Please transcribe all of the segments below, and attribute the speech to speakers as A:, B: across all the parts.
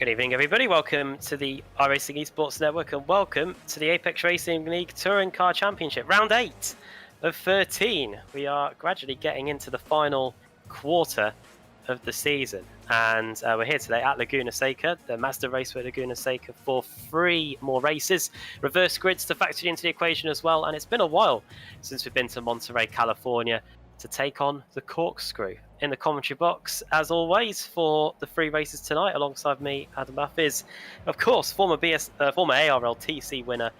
A: Good evening, everybody. Welcome to the iRacing Esports Network and welcome to the Apex Racing League Touring Car Championship, round 8 of 13. We are gradually getting into the final quarter of the season, and we're here today at Laguna Seca, the Mazda Raceway Laguna Seca, for 3 more races. Reverse grids to factor into the equation as well, and it's been a while since we've been to Monterey, California to take on the Corkscrew. In the commentary box, as always, for the 3 races tonight, alongside me, Adam Buff, is, of course, former ARLTC winner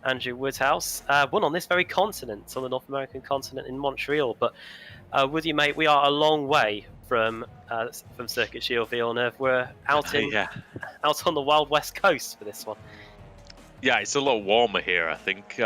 A: Andrew Woodhouse. Won on this very continent, on the North American continent in Montreal. But with you, mate, we are a long way from Circuit Gilles Villeneuve. We're out on the wild west coast for this one.
B: Yeah, it's a lot warmer here, I think.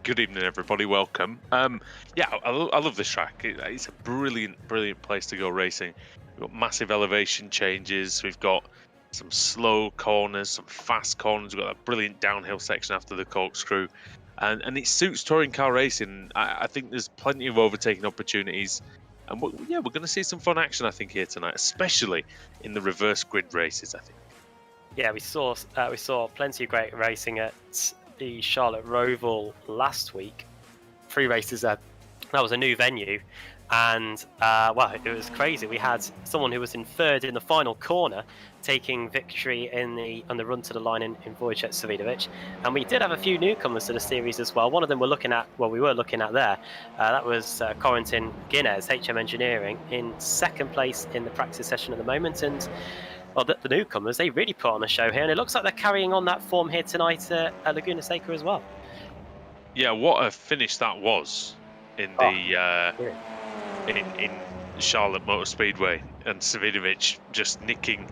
B: Good evening, everybody. Welcome. Yeah, I love this track. It's a brilliant place to go racing. We've got massive elevation changes. We've got some slow corners, some fast corners. We've got that brilliant downhill section after the Corkscrew. And it suits touring car racing. I think there's plenty of overtaking opportunities. And we're going to see some fun action, I think, here tonight, especially in the reverse grid races, I think.
A: Yeah, we saw plenty of great racing at the Charlotte Roval last week. 3 races there. That was a new venue, and well, it was crazy. We had someone who was in 3rd in the final corner, taking victory on the run to the line in Wojciech Savidovic, and we did have a few newcomers to the series as well. One of them we were looking at there. That was Corentin Guinness, HM Engineering, in 2nd place in the practice session at the moment, and well, the newcomers, they really put on a show here, and it looks like they're carrying on that form here tonight at Laguna Seca as well.
B: Yeah, what a finish that was in in Charlotte Motor Speedway, and Savidovic just nicking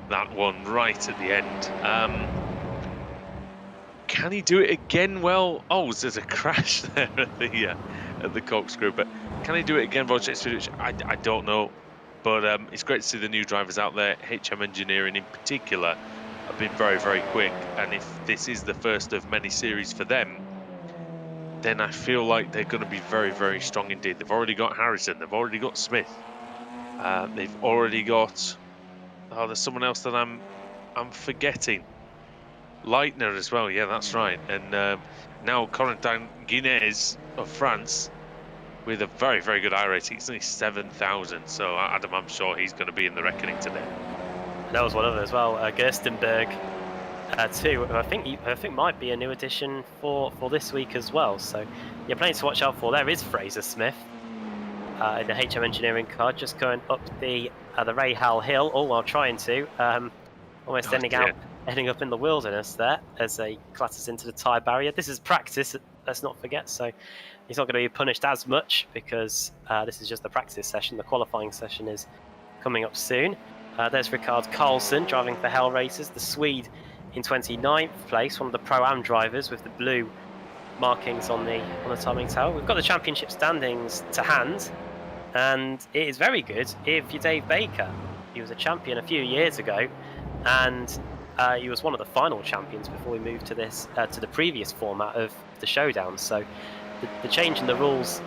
B: that one right at the end. Can he do it again? Well, there's a crash there at the Corkscrew, but can he do it again, Wojciech Savidovic? I don't know. But it's great to see the new drivers out there. HM Engineering in particular have been very quick. And if this is the first of many series for them, then I feel like they're going to be very strong indeed. They've already got Harrison. They've already got Smith. They've already got... Oh, there's someone else that I'm forgetting. Leitner as well. Yeah, that's right. And now Corentin Guinness of France, with a very good iRacing. It's only 7,000, so Adam, I'm sure he's going to be in the reckoning today.
A: That was one of them as well. Gerstenberg, too. I think might be a new addition for this week as well. So, yeah, plenty to watch out for. There is Fraser Smith in the HM Engineering car, just going up the Rahal Hill, all while trying to almost ending up in the wilderness there as he clatters into the tyre barrier. This is practice, let's not forget. So he's not going to be punished as much because this is just the practice session. The qualifying session is coming up soon. There's Rickard Karlsson driving for Hell Racers, the Swede in 29th place, one of the Pro-Am drivers with the blue markings on the timing tower. We've got the championship standings to hand, and it is very good if you're Dave Baker. He was a champion a few years ago, and he was one of the final champions before we moved to to the previous format of the showdown. So the change in the rules,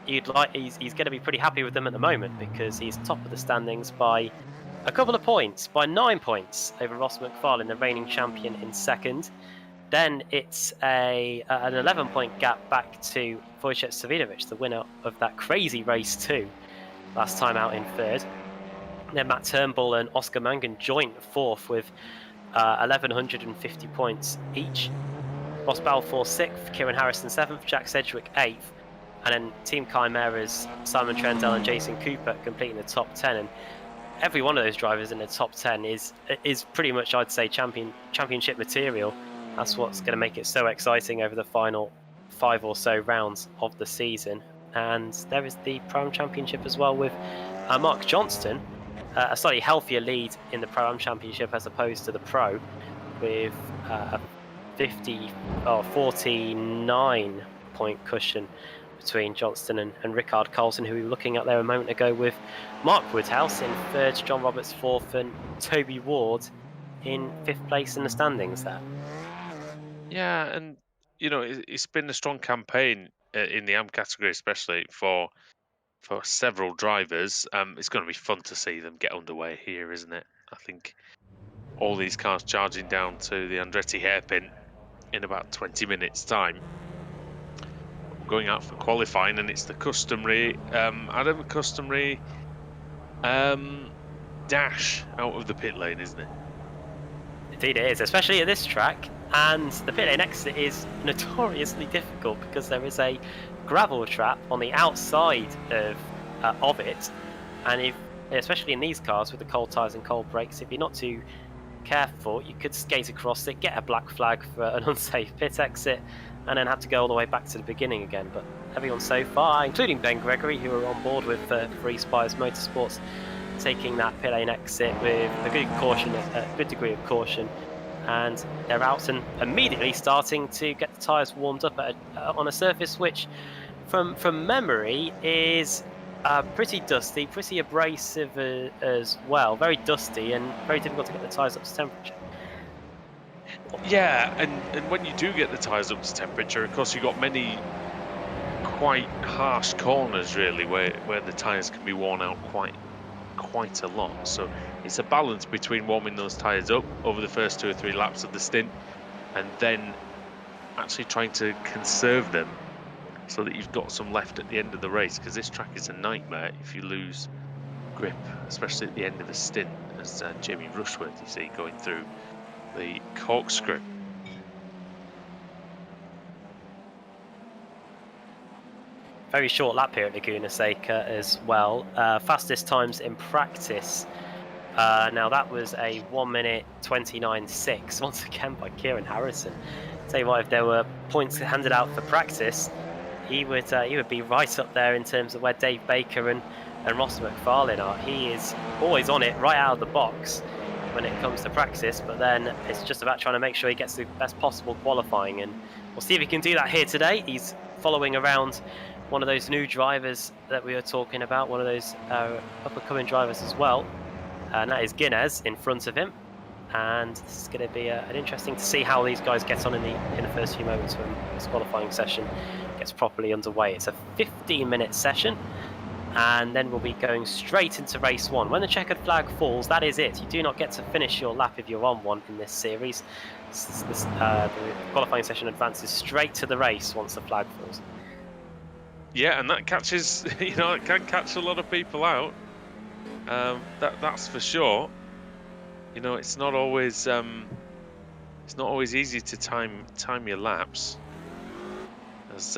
A: he's going to be pretty happy with them at the moment, because he's top of the standings by a couple of points, by 9 points over Ross Mcfarlane, the reigning champion, in 2nd. Then it's an 11-point gap back to Wojciech Savidovic, the winner of that crazy race 2 last time out, in 3rd. Then Matt Turnbull and Oscar Mangan joint 4th with 1,150 points each. Ross Balfour 6th, Kieran Harrison 7th, Jack Sedgwick 8th, and then Team Chimera's Simon Trendell and Jason Cooper completing the top 10. And every one of those drivers in the top 10 is pretty much, I'd say, championship material. That's what's going to make it so exciting over the final 5 or so rounds of the season. And there is the Pro-Am Championship as well, with Mark Johnston, a slightly healthier lead in the Pro-Am Championship as opposed to the Pro, with a 49-point cushion between Johnston and Rickard Karlsson, who we were looking at there a moment ago, with Mark Woodhouse in 3rd, John Roberts 4th, and Toby Ward in 5th place in the standings there.
B: Yeah, and it's been a strong campaign in the AM category, especially for several drivers. It's going to be fun to see them get underway here, isn't it? I think all these cars charging down to the Andretti hairpin in about 20 minutes time. We're going out for qualifying, and it's the customary dash out of the pit lane, isn't it?
A: Indeed it is, especially at this track. And the pit lane exit is notoriously difficult because there is a gravel trap on the outside of it, and especially in these cars with the cold tyres and cold brakes, if you're not too careful, you could skate across it, get a black flag for an unsafe pit exit, and then have to go all the way back to the beginning again. But everyone so far, including Ben Gregory, who are on board with Free Spires Motorsports, taking that pit lane exit with a good degree of caution, and they're out and immediately starting to get the tyres warmed up on a surface which, from memory, is pretty dusty, pretty abrasive as well, very dusty and very difficult to get the tyres up to temperature.
B: Yeah, and when you do get the tyres up to temperature, of course, you've got many quite harsh corners, really, where the tyres can be worn out quite a lot. So it's a balance between warming those tyres up over the first 2 or 3 laps of the stint, and then actually trying to conserve them so that you've got some left at the end of the race, because this track is a nightmare if you lose grip, especially at the end of a stint, as Jamie Rushworth, you see, going through the corkscrew.
A: Very short lap here at Laguna Seca as well. Fastest times in practice. Now that was a 1 minute 29.6, once again by Kieran Harrison. Tell you what, if there were points handed out for practice, he would be right up there in terms of where Dave Baker and Ross Mcfarlane are. He is always on it right out of the box when it comes to practice, but then it's just about trying to make sure he gets the best possible qualifying, and we'll see if he can do that here today. He's following around one of those new drivers that we were talking about, one of those up-and-coming drivers as well, and that is Guinness in front of him. And this is going to be an interesting to see how these guys get on in the first few moments when this qualifying session gets properly underway. It's a 15-minute session, and then we'll be going straight into race 1. When the checkered flag falls, that is it. You do not get to finish your lap if you're on one in this series. The qualifying session advances straight to the race once the flag falls.
B: Yeah, and that catches, it can catch a lot of people out. That's for sure. It's not always easy to time your laps, as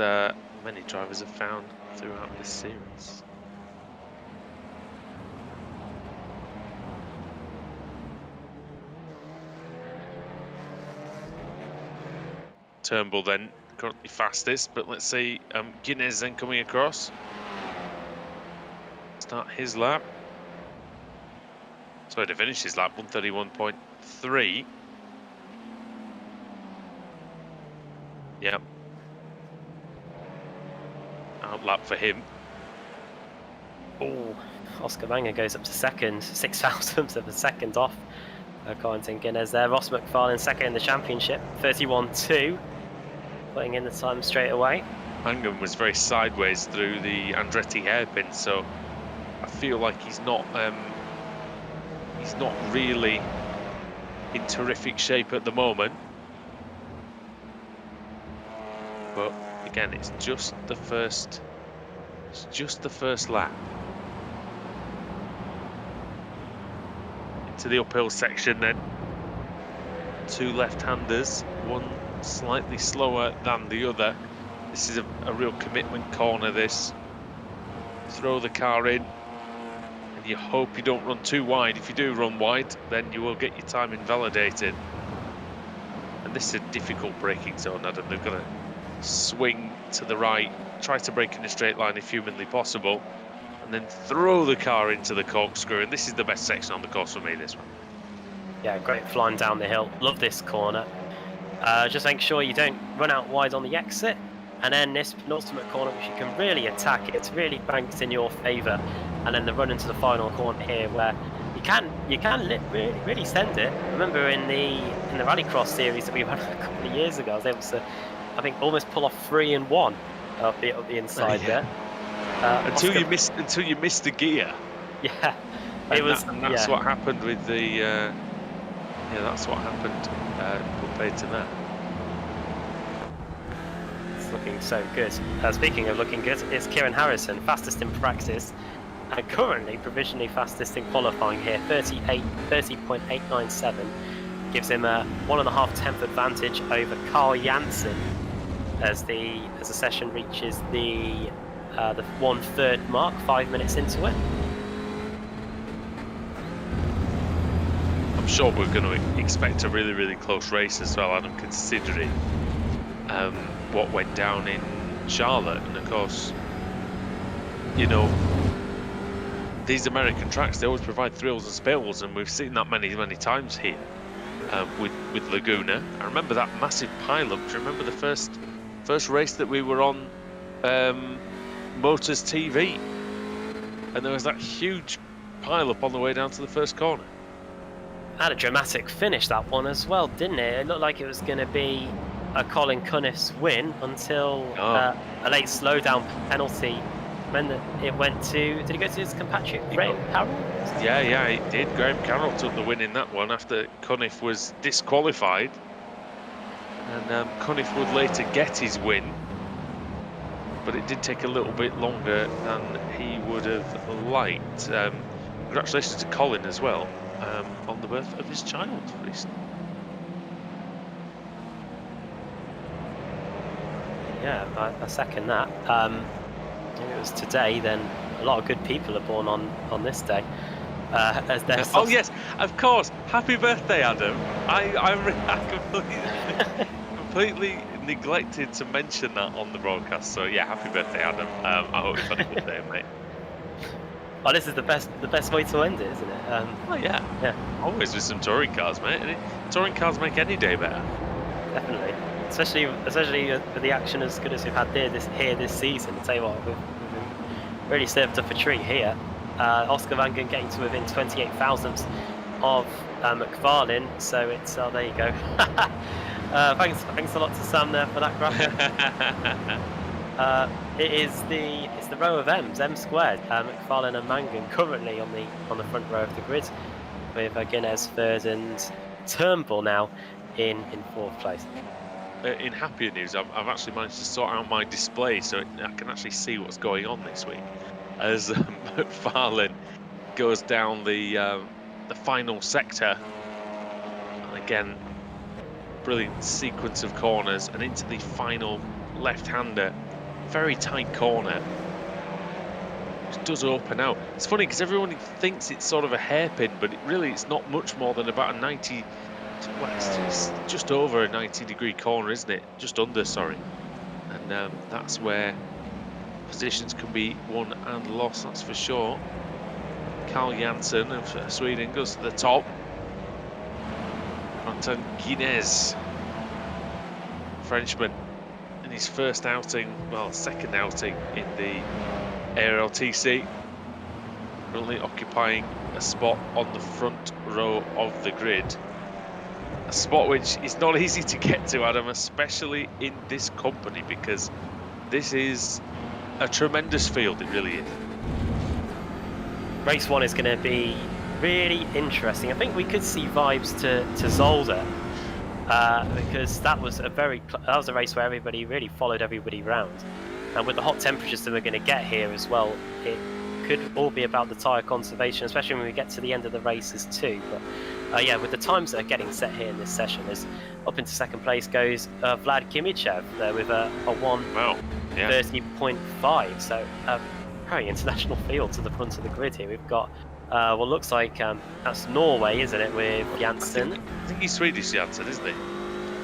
B: many drivers have found throughout this series. Turnbull then currently fastest, but let's see Guinness then coming across. Start his lap. Sorry, to finish his lap, 131.3. Yep. Out lap for him.
A: Oh, Oscar Manger goes up to second, 6,000ths of a second off. Quentin Guinness there. Ross Mcfarlane second in the championship, 31.2. Putting in the time straight away.
B: Mangum was very sideways through the Andretti hairpin, so I feel like he's not really in terrific shape at the moment. But again, it's just the first lap. Into the uphill section then. 2 left-handers, one slightly slower than the other. This is a real commitment corner, this. Throw the car in, and you hope you don't run too wide. If you do run wide, then you will get your time invalidated. And this is a difficult braking zone, Adam. They're going to swing to the right, try to brake in a straight line if humanly possible, and then throw the car into the corkscrew. And this is the best section on the course for me, this one.
A: Yeah, great flying down the hill. Love this corner. Just make sure you don't run out wide on the exit, and then this penultimate corner, which you can really attack, it's really banked in your favour, and then the run into the final corner here, where you can really send it. Remember in the Rallycross series that we ran a couple of years ago, I was able to, I think, almost pull off 3 in 1 up the inside there.
B: Until you missed the gear.
A: Yeah,
B: That's what happened with the Yeah, that's what happened compared to that.
A: It's looking so good. Speaking of looking good, it's Kieran Harrison, fastest in practice, and currently provisionally fastest in qualifying here, 30.897. Gives him a 1.5 tenth advantage over Carl Janssen as the session reaches the 1/3 mark, 5 minutes into it.
B: I'm sure we're going to expect a really, really close race as well, Adam, considering what went down in Charlotte. And of course, you know, these American tracks, they always provide thrills and spills, and we've seen that many, many times here with Laguna. I remember that massive pile-up. Do you remember the first race that we were on Motors TV? And there was that huge pile-up on the way down to the first corner.
A: Had a dramatic finish, that one as well, didn't it? It looked like it was going to be a Colin Cunniff's win until a late slowdown penalty. When it went to, did he go to his compatriot Graham Carroll?
B: Yeah, he did. Graham Carroll took the win in that one after Cunniff was disqualified, and Cunniff would later get his win, but it did take a little bit longer than he would have liked. Congratulations to Colin as well on the birth of his child recently.
A: Yeah, I second that. If it was today, then a lot of good people are born on this day. As
B: oh yes, of course. Happy birthday, Adam. I completely neglected to mention that on the broadcast. So yeah, happy birthday, Adam. I hope you've had a good day, mate.
A: Oh, this is the best way to end it, isn't it?
B: Oh yeah. Always with some touring cars, mate. Touring cars make any day better.
A: Definitely. Especially with the action as good as we've had this season. I'll tell you what, we've really served up a treat here. Oscar Van Gen getting to within 28 thousandths of Mcfarlane, so it's there you go. Thanks a lot to Sam there for that graphic. It's the row of M's, M squared. Mcfarlane and Mangan currently on the front row of the grid, with Guinness third and Turnbull now in fourth place.
B: In happier news, I've actually managed to sort out my display so I can actually see what's going on this week as Mcfarlane goes down the final sector, and again, brilliant sequence of corners and into the final left-hander. Very tight corner. It does open out. It's funny because everyone thinks it's sort of a hairpin, but it's not much more than about a 90. Well, it's just over a 90-degree corner, isn't it? Just under, sorry. And that's where positions can be won and lost, that's for sure. Carl Janssen of Sweden goes to the top. Anton Guinness, Frenchman, in his first outing, well, second outing in the ARLTC, currently occupying a spot on the front row of the grid. A spot which is not easy to get to, Adam, especially in this company, because this is a tremendous field, it really is.
A: Race 1 is going to be really interesting. I think we could see vibes to Zolder, because that was a race where everybody really followed everybody round, and with the hot temperatures that we're going to get here as well, it could all be about the tyre conservation, especially when we get to the end of the races too. But yeah, with the times that are getting set here in this session, is up into second place goes Vlad Kimichev there with a 1:30.5. So very international field to the front of the grid here. We've got what looks like that's Norway, isn't it, with Janssen?
B: I think he's Swedish, Janssen, isn't he?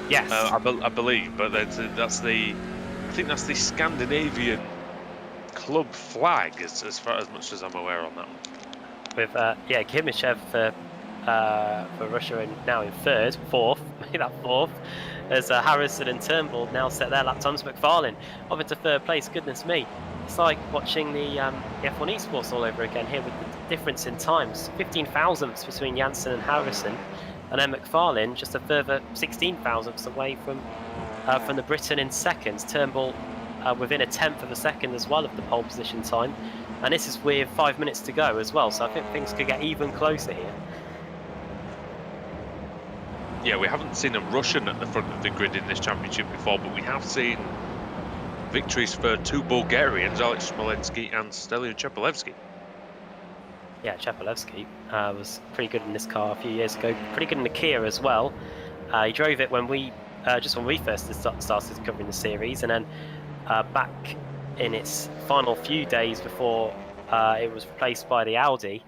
A: Yes,
B: I believe, but I think that's the Scandinavian club flag, as far as much as I'm aware on that one.
A: With Kimichev for Russia and now in fourth, maybe that fourth, as Harrison and Turnbull now set their lap times. Mcfarlane up into third place. Goodness me, it's like watching the F1 esports all over again here with the difference in times. 15 thousandths between Janssen and Harrison, and then Mcfarlane just a further 16 thousandths away from the Briton in second. Turnbull within a tenth of a second as well of the pole position time, and this is with 5 minutes to go as well, so I think things could get even closer here.
B: yeah, we haven't seen a Russian at the front of the grid in this championship before, but we have seen victories for two Bulgarians, Alex Smolensky and Stelian Chepelevsky.
A: Yeah, Chepelevsky was pretty good in this car a few years ago. Pretty good in the Kia as well. He drove it when we first started covering the series, and then back in its final few days before it was replaced by the Audi.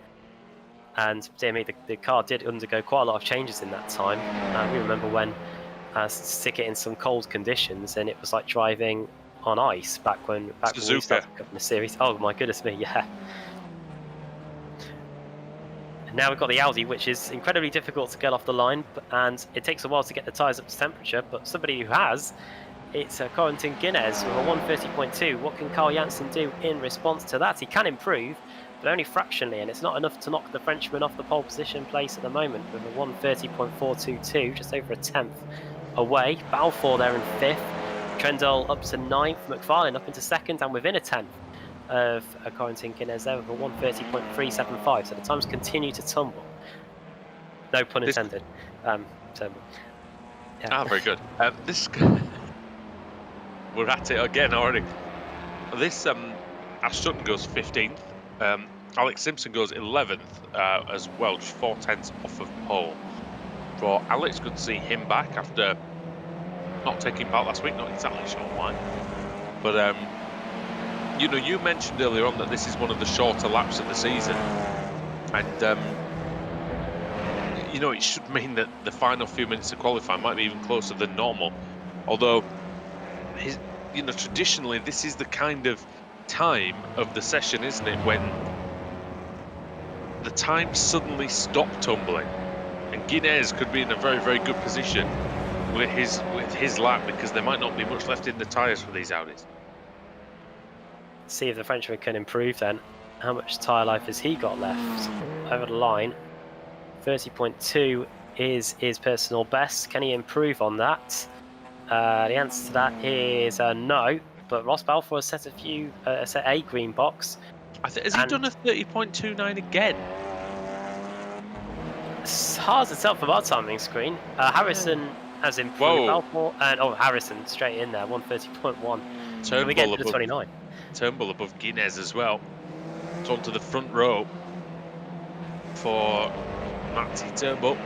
A: And dear me, the car did undergo quite a lot of changes in that time. We remember when stick it in some cold conditions, and it was like driving on ice back when we started covering the series. Oh my goodness me, yeah. And now we've got the Audi, which is incredibly difficult to get off the line, and it takes a while to get the tyres up to temperature. But somebody who has, it's Corentin Guinness with a 130.2. What can Carl Janssen do in response to that? He can improve, but only fractionally, and it's not enough to knock the Frenchman off the pole position place at the moment with a 130.422, just over a tenth away. Balfour there in fifth, Trendle up to ninth, Mcfarlane up into second, and within a tenth of Corentin Guinness there with a 130.375. So the times continue to tumble. No pun intended.
B: Yeah. Very good. We're at it again already. This Ash Sutton goes 15th. Alex Simpson goes 11th as well, just 4/10 off of pole. For Alex, good to see him back after not taking part last week. Not exactly sure why, but you mentioned earlier on that this is one of the shorter laps of the season, and it should mean that the final few minutes of qualifying might be even closer than normal. Although, traditionally this is the kind of time of the session, isn't it, when the times suddenly stop tumbling, and Guinness could be in a very, very good position with his lap, because there might not be much left in the tyres for these Audis.
A: See if the Frenchman can improve then. How much tyre life has he got left over the line? 30.2 is his personal best. Can he improve on that? The answer to that is no. But Ross Balfour has set a green box.
B: Has he done a 30.29 again?
A: It's hard to tell from our timing screen. Harrison has improved. Balfour and Harrison straight in there, 130.1.
B: Turnbull
A: we get to the 29.
B: Turnbull above Guinness as well. It's onto the front row for Matty Turnbull.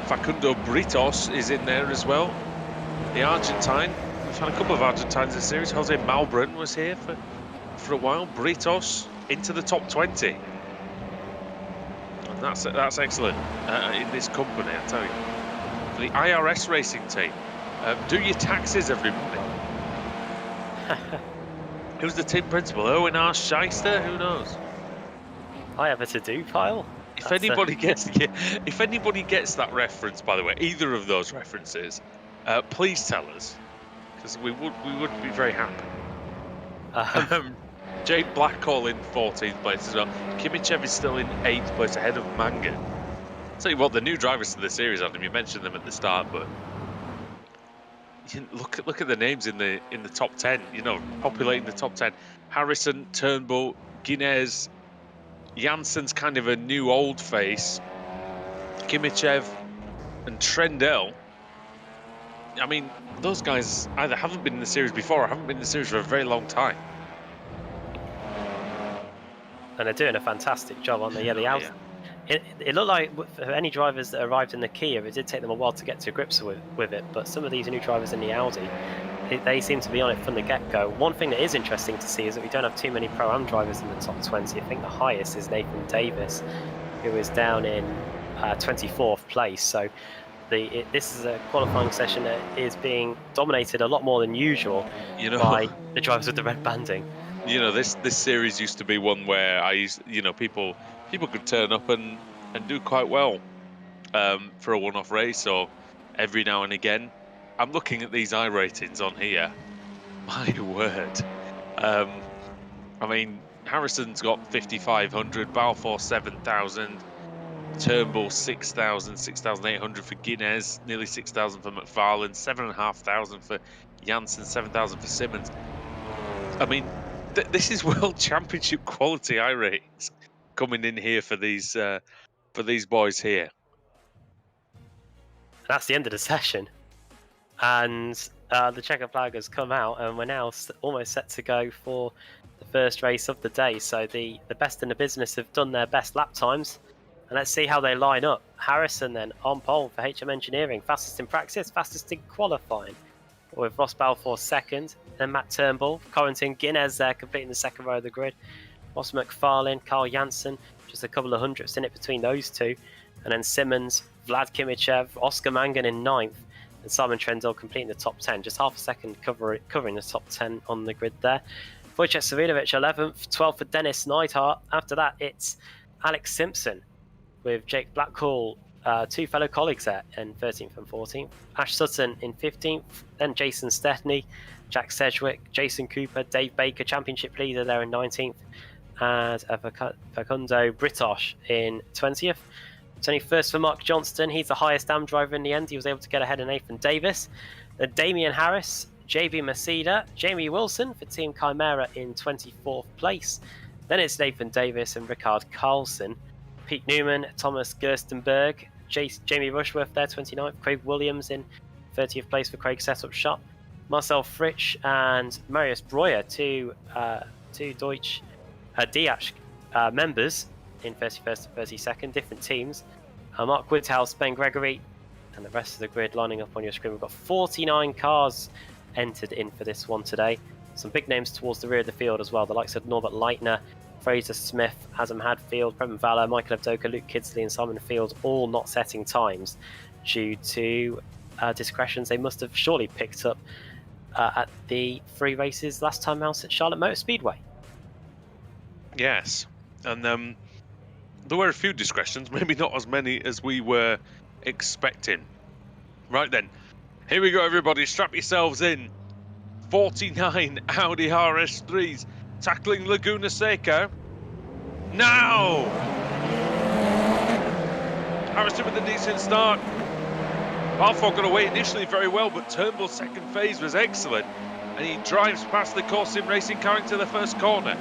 B: Facundo Britos is in there as well. The Argentine. We've had a couple of Argentines in the series. Jose Malbran was here for a while. Britos into the top 20. And that's excellent in this company, I tell you. For the IRS racing team. Do your taxes, everybody. Who's the team principal? Owen R. Shyster? Who knows?
A: I have a to-do pile.
B: If anybody gets that reference, by the way, either of those references, please tell us, because we would be very happy. Jake Blackhall in 14th place as well. Kimichev is still in 8th place ahead of Manga. Tell you what, the new drivers to the series, Adam, you mentioned them at the start, but look at the names in the top 10. Populating the top 10. Harrison, Turnbull, Guinness. Janssen's kind of a new old face. Kimichev and Trendle. I mean, those guys either haven't been in the series before or haven't been in the series for a very long time.
A: And they're doing a fantastic job on the Audi. It looked like for any drivers that arrived in the Kia, it did take them a while to get to grips with it. But some of these new drivers in the Audi, they seem to be on it from the get-go. One thing that is interesting to see is that we don't have too many Pro-Am drivers in the top 20. I think the highest is Nathan Davis, who is down in 24th place. So this is a qualifying session that is being dominated a lot more than usual by the drivers with the red banding.
B: This series used to be one where people could turn up and do quite well for a one-off race, or every now and again. I'm looking at these iRatings on here. My word. I mean, Harrison's got 5,500, Balfour 7,000, Turnbull 6,000, 6,800 for Guinness, nearly 6,000 for Mcfarlane, 7,500 for Janssen, 7,000 for Simmons. I mean, this is World Championship quality iRatings coming in here for these boys here.
A: That's the end of the session. And the checkered flag has come out, and we're now almost set to go for the first race of the day. So the best in the business have done their best lap times. And let's see how they line up. Harrison then on pole for HM Engineering. Fastest in practice, fastest in qualifying. With Ross Balfour second. Then Matt Turnbull, Corentin Guinness there completing the second row of the grid. Ross Mcfarlane, Carl Janssen, just a couple of hundredths in it between those two. And then Simmons, Vlad Kimichev, Oscar Mangan in ninth. And Simon Trendle completing the top 10. Just half a second covering the top 10 on the grid there. Wojciech Savinovic 11th, 12th for Dennis Neidhart. After that, it's Alex Simpson with Jake Blackhall, two fellow colleagues there in 13th and 14th. Ash Sutton in 15th, then Jason Stethney, Jack Sedgwick, Jason Cooper, Dave Baker, championship leader there in 19th, and Facundo Britosh in 20th. 21st for Mark Johnston, he's the highest AM driver in the end. He was able to get ahead of Nathan Davis. Then Damian Harris, JB Masida, Jamie Wilson for Team Chimera in 24th place. Then it's Nathan Davis and Ricard Carlson. Pete Newman, Thomas Gerstenberg, Jamie Rushworth there, 29th. Craig Williams in 30th place for Craig Setup Shop. Marcel Fritsch and Marius Breuer, two Deutsch DH members in 31st and 32nd, different teams. Mark Woodhouse, Ben Gregory, and the rest of the grid lining up on your screen. We've got 49 cars entered in for this one today. Some big names towards the rear of the field as well, the likes of Norbert Leitner, Fraser Smith, Azam Hadfield, Prem Valor, Michael Avdoka, Luke Kidsley and Simon Field, all not setting times due to discretions they must have surely picked up at the 3 races last time out at Charlotte Motor Speedway.
B: Yes, and there were a few discretions, maybe not as many as we were expecting. Right then, here we go everybody, strap yourselves in. 49 Audi RS3s tackling Laguna Seca. Now! Harrison with a decent start. Balfour got away initially very well, but Turnbull's second phase was excellent. And he drives past the course sim racing car into the first corner.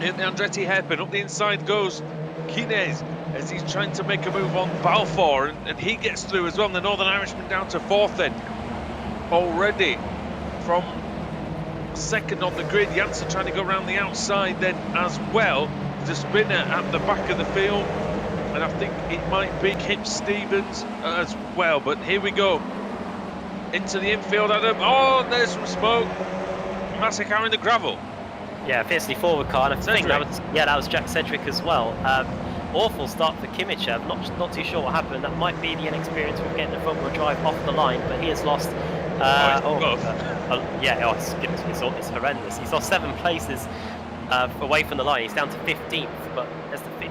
B: In the Andretti hairpin, up the inside goes Guinness as he's trying to make a move on Balfour, and he gets through as well. And the Northern Irishman down to 4th then. Already from second on the grid, Janssen trying to go around the outside then as well. The spinner at the back of the field, and I think it might be Kip Stevens as well. But here we go into the infield, Adam. Oh, there's some smoke. Massive car in the gravel.
A: Yeah, fiercely forward car, and I think that was Jack Sedgwick as well. Awful start for Kimichev. Not too sure what happened. That might be the inexperience with getting the front wheel drive off the line, but he has lost. It's horrendous. He's lost 7 places away from the line. He's down to 15th,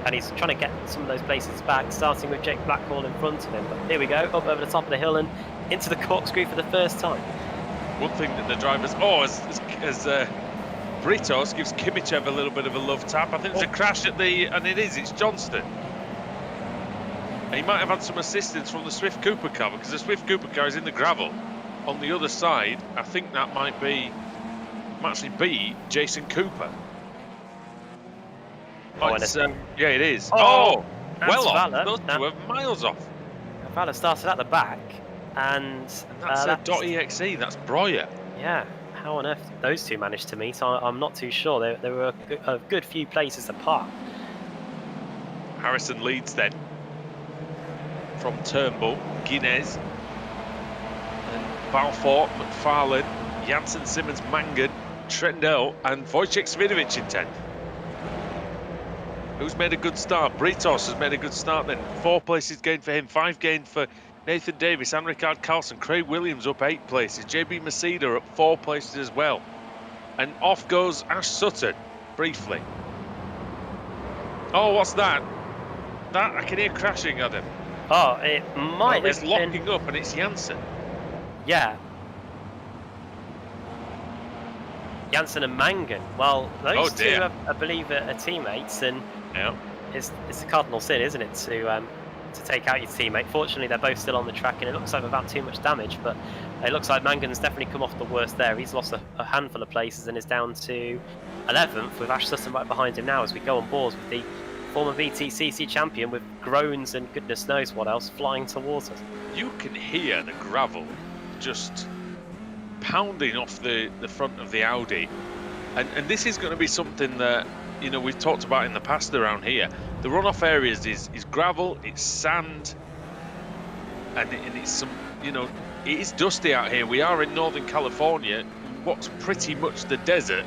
A: and he's trying to get some of those places back, starting with Jake Blackhall in front of him. But here we go, up over the top of the hill and into the corkscrew for the first time.
B: One thing that the drivers, as Britos gives Kimichev a little bit of a love tap. I think there's a crash at it's Johnston. And he might have had some assistance from the Swift Cooper car, because the Swift Cooper car is in the gravel on the other side. I think that might actually be Jason Cooper. Yeah, it is. Well off. Those two are miles off.
A: Valor started at the back, and
B: that's .exe. That's Breuer.
A: Yeah. How on earth did those two managed to meet? I'm not too sure. They were a good few places apart.
B: Harrison leads then from Turnbull, Guinness, and Balfour, Mcfarlane, Janssen, Simmons, Mangan, Trendell, and Wojciech Savinovic in 10th. Who's made a good start? Britos has made a good start then. 4 places gained for him, 5 gained for Nathan Davis and Ricard Carlson. Craig Williams up 8 places. JB Masida up 4 places as well. And off goes Ash Sutton, briefly. Oh, what's that? I can hear crashing, Adam.
A: Oh, it might have
B: It's locking up, and it's Janssen.
A: Yeah. Janssen and Mangan. Well, those two, I believe, are teammates, and it's a cardinal sin, isn't it, to take out your teammate. Fortunately, they're both still on the track, and it looks like without too much damage, but it looks like Mangan's definitely come off the worst there. He's lost a handful of places and is down to 11th, with Ash Sutton right behind him now as we go on board with the former VTCC champion with groans and goodness knows what else flying towards us.
B: You can hear the gravel just pounding off the front of the Audi. And this is going to be something that, you know, we've talked about in the past around here. The runoff areas is gravel, it's sand, and it's some, you know, it is dusty out here. We are in Northern California, what's pretty much the desert,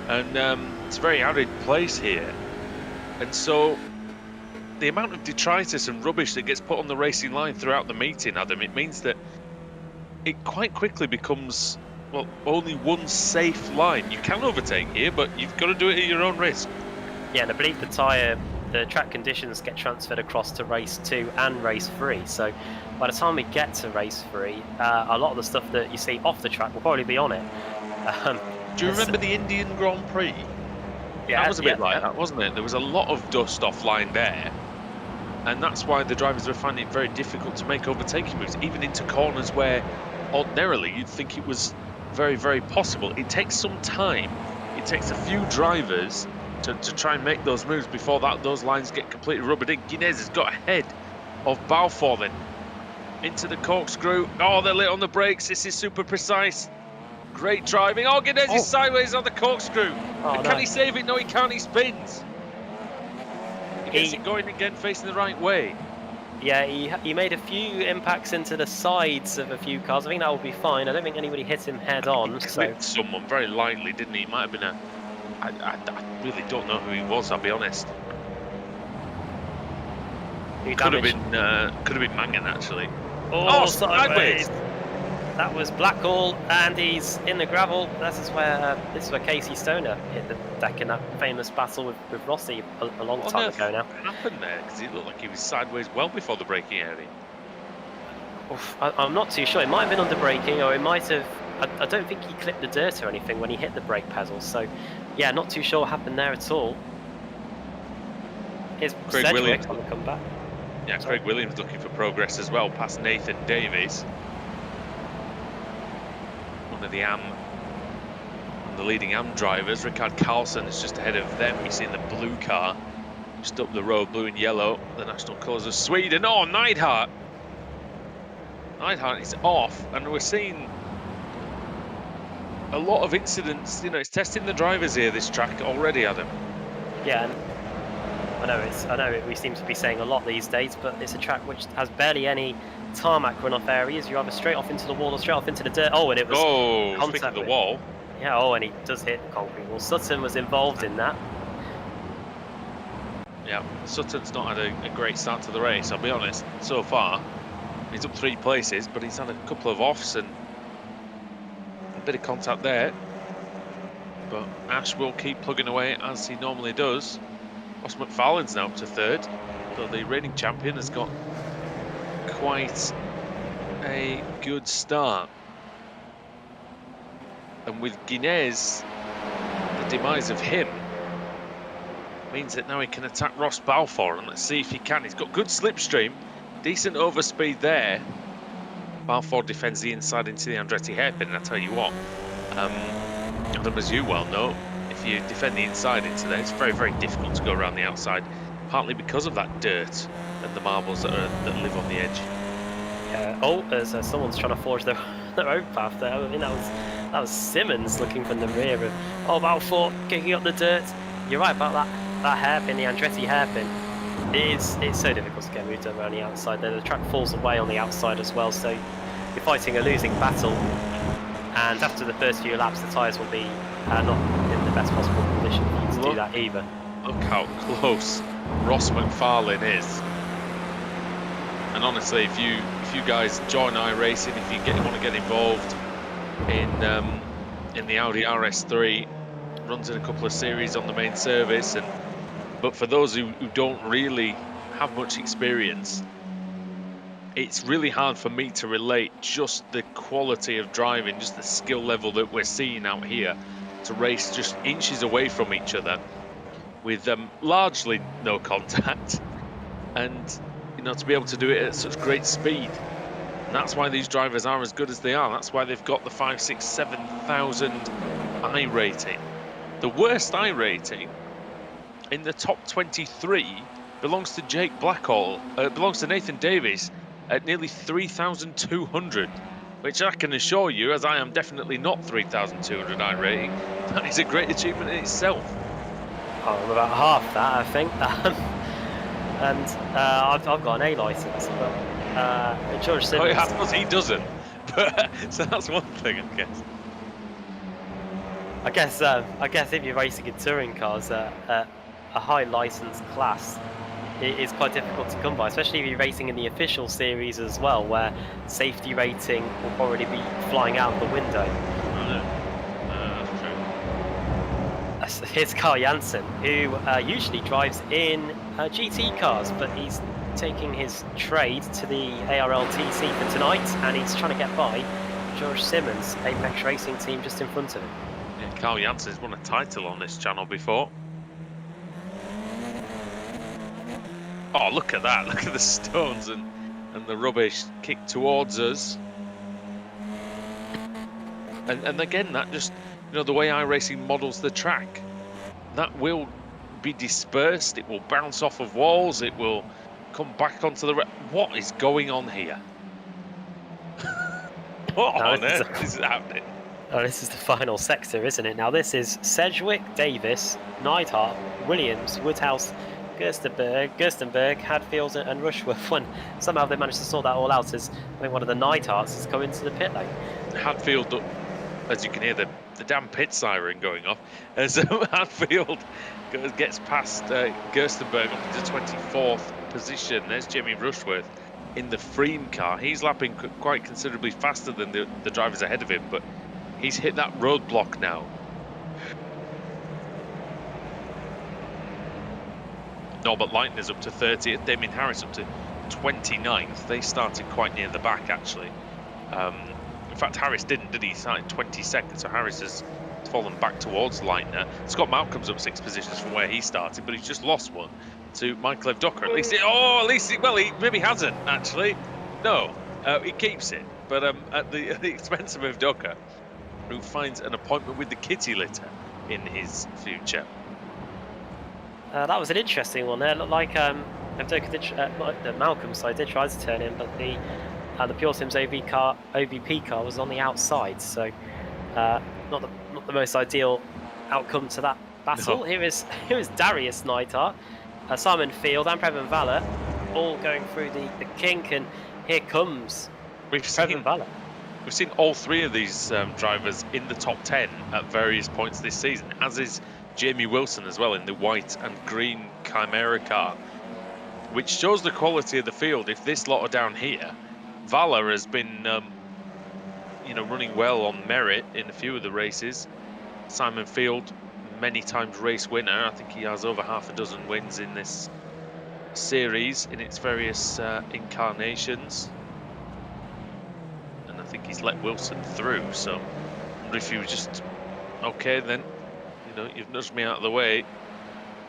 B: and it's a very arid place here. And so the amount of detritus and rubbish that gets put on the racing line throughout the meeting, Adam, it means that it quite quickly becomes, well, only one safe line. You can overtake here, but you've got to do it at your own risk.
A: Yeah, and I believe the track conditions get transferred across to race 2 and race 3. So by the time we get to race 3, a lot of the stuff that you see off the track will probably be on it.
B: Do you remember the Indian Grand Prix?
A: Yeah,
B: that was a bit like that, wasn't it? There was a lot of dust offline there, and that's why the drivers were finding it very difficult to make overtaking moves, even into corners where ordinarily you'd think it was very, very possible. It takes some time. It takes a few drivers to try and make those moves before those lines get completely rubbered in. Guinness has got ahead of Balfour then. Into the corkscrew. Oh, they're late on the brakes. This is super precise. Great driving. Oh, Guinness is sideways on the corkscrew.
A: Oh,
B: can he save it? No, he can't. He spins. He gets it going again, facing the right way.
A: Yeah, he made a few impacts into the sides of a few cars. I think that will be fine. I don't think anybody hit him head on.
B: He clipped someone very lightly, didn't he? It might have been I really don't know who he was, I'll be honest. Could have been Mangan, actually.
A: Oh, sideways. That was Blackhall, and he's in the gravel. This is where Casey Stoner hit the deck in that famous battle with Rossi a long time ago now.
B: What happened there? Because he looked like he was sideways well before the braking area.
A: I'm not too sure. It might have been under braking, or it might have. I don't think he clipped the dirt or anything when he hit the brake pedals. So, yeah, not too sure what happened there at all. Here's
B: Craig Williams
A: on the comeback.
B: Yeah, Craig Williams looking for progress as well, past Nathan Davies. One of the leading AM drivers. Ricard Carlson is just ahead of them. You see in the blue car, just up the road, blue and yellow, the national colours of Sweden. Oh, Neidhart is off, and we're seeing a lot of incidents. You know, it's testing the drivers here, this track already, Adam.
A: Yeah, and I know we seem to be saying a lot these days, but it's a track which has barely any tarmac runoff areas. You're either straight off into the wall or straight off into the dirt. Oh, and it was
B: contact with the wall.
A: Yeah, and he does hit the concrete wall. Sutton was involved in that.
B: Yeah, Sutton's not had a great start to the race, I'll be honest, so far. He's up 3 places, but he's had a couple of offs and a bit of contact there. But Ash will keep plugging away as he normally does. Ross Mcfarlane's now up to 3rd, so the reigning champion has got quite a good start. And with Guinness, the demise of him means that now he can attack Ross Balfour, and let's see if he can. He's got good slipstream, decent overspeed there. Balfour defends the inside into the Andretti hairpin, and I tell you what, Adam, as you well know, if you defend the inside into there, it's very, very difficult to go around the outside, partly because of that dirt and the marbles that live on the edge.
A: As someone's trying to forge their own path there. I mean, that was Simmons looking from the rear of Balfour kicking up the dirt. You're right about that hairpin, the Andretti hairpin. It's so difficult to get moved around the outside. The track falls away on the outside as well, so you're fighting a losing battle. And after the first few laps, the tyres will be not in the best possible condition for you to do that either.
B: Look how close Ross Mcfarlane is. And honestly, if you guys join iRacing, if you want to get involved in the Audi RS3, runs in a couple of series on the main service, but for those who don't really have much experience, it's really hard for me to relate just the quality of driving, just the skill level that we're seeing out here, to race just inches away from each other with largely no contact, and to be able to do it at such great speed. And that's why these drivers are as good as they are. That's why they've got the 5,000, 6,000, 7,000 I rating. The worst I rating in the top 23 belongs to Jake Blackhall, belongs to Nathan Davis at nearly 3,200, which I can assure you, as I am definitely not 3,200 iRating, that is a great achievement in itself.
A: Oh, I'm about half that, I think. And I've got an A license, but George
B: Oh,
A: Simmons.
B: yeah, I suppose he doesn't, but so that's one thing, I guess.
A: I guess if you're racing in touring cars at a high license class, it is quite difficult to come by, especially if you're racing in the official series as well, where safety rating will probably be flying out the window.
B: That's true.
A: Here's Kieran Janssen, who usually drives in GT cars, but he's taking his trade to the ARLTC for tonight, and he's trying to get by George Simmons, Apex Racing team just in front of him.
B: Yeah, Carl Jansen's won a title on this channel before. Oh, look at that. Look at the stones and the rubbish kicked towards us. And again, that just, the way iRacing models the track, that will be dispersed. It will bounce off of walls. It will come back onto the... What is going on here? What on earth is happening?
A: Oh, this is the final sector, isn't it? Now, this is Sedgwick, Davis, Neidhart, Williams, Woodhouse, Gerstenberg, Hadfield, and Rushworth. When somehow they managed to sort that all out, as I think one of the Neidharts has come into the pit lane.
B: Hadfield, as you can hear the damn pit siren going off, as Hadfield gets past Gerstenberg up into 24th position. There's Jamie Rushworth in the Freem car. He's lapping quite considerably faster than the drivers ahead of him, but he's hit that roadblock now. Norbert Leitner's up to 30th, Damien Harris up to 29th. They started quite near the back, actually. In fact, Harris didn't, did he? He started 22nd, so Harris has fallen back towards Leitner. Scott Malcolm's up 6 positions from where he started, but he's just lost one to Michael Evdocker. At least he maybe hasn't, actually. No, he keeps it, but at the expense of Evdocker, who finds an appointment with the kitty litter in his future.
A: That was an interesting one there. Looked like Evdocker did, Malcolm's side did try to turn in, but the Pure Sims OBP car was on the outside, so not the most ideal outcome to that battle. No. Here is Darius Neidhart, Simon Field, and Previn Valler, all going through the kink, and here comes Previn Valler.
B: We've seen all 3 of these drivers in the top 10 at various points this season, as is Jamie Wilson as well in the white and green Chimera car, which shows the quality of the field. If this lot are down here, Valler has been, running well on merit in a few of the races. Simon Field, many times race winner. I think he has over half a dozen wins in this series in its various incarnations. And I think he's let Wilson through, so I wonder if he was just, okay then, you've nudged me out of the way,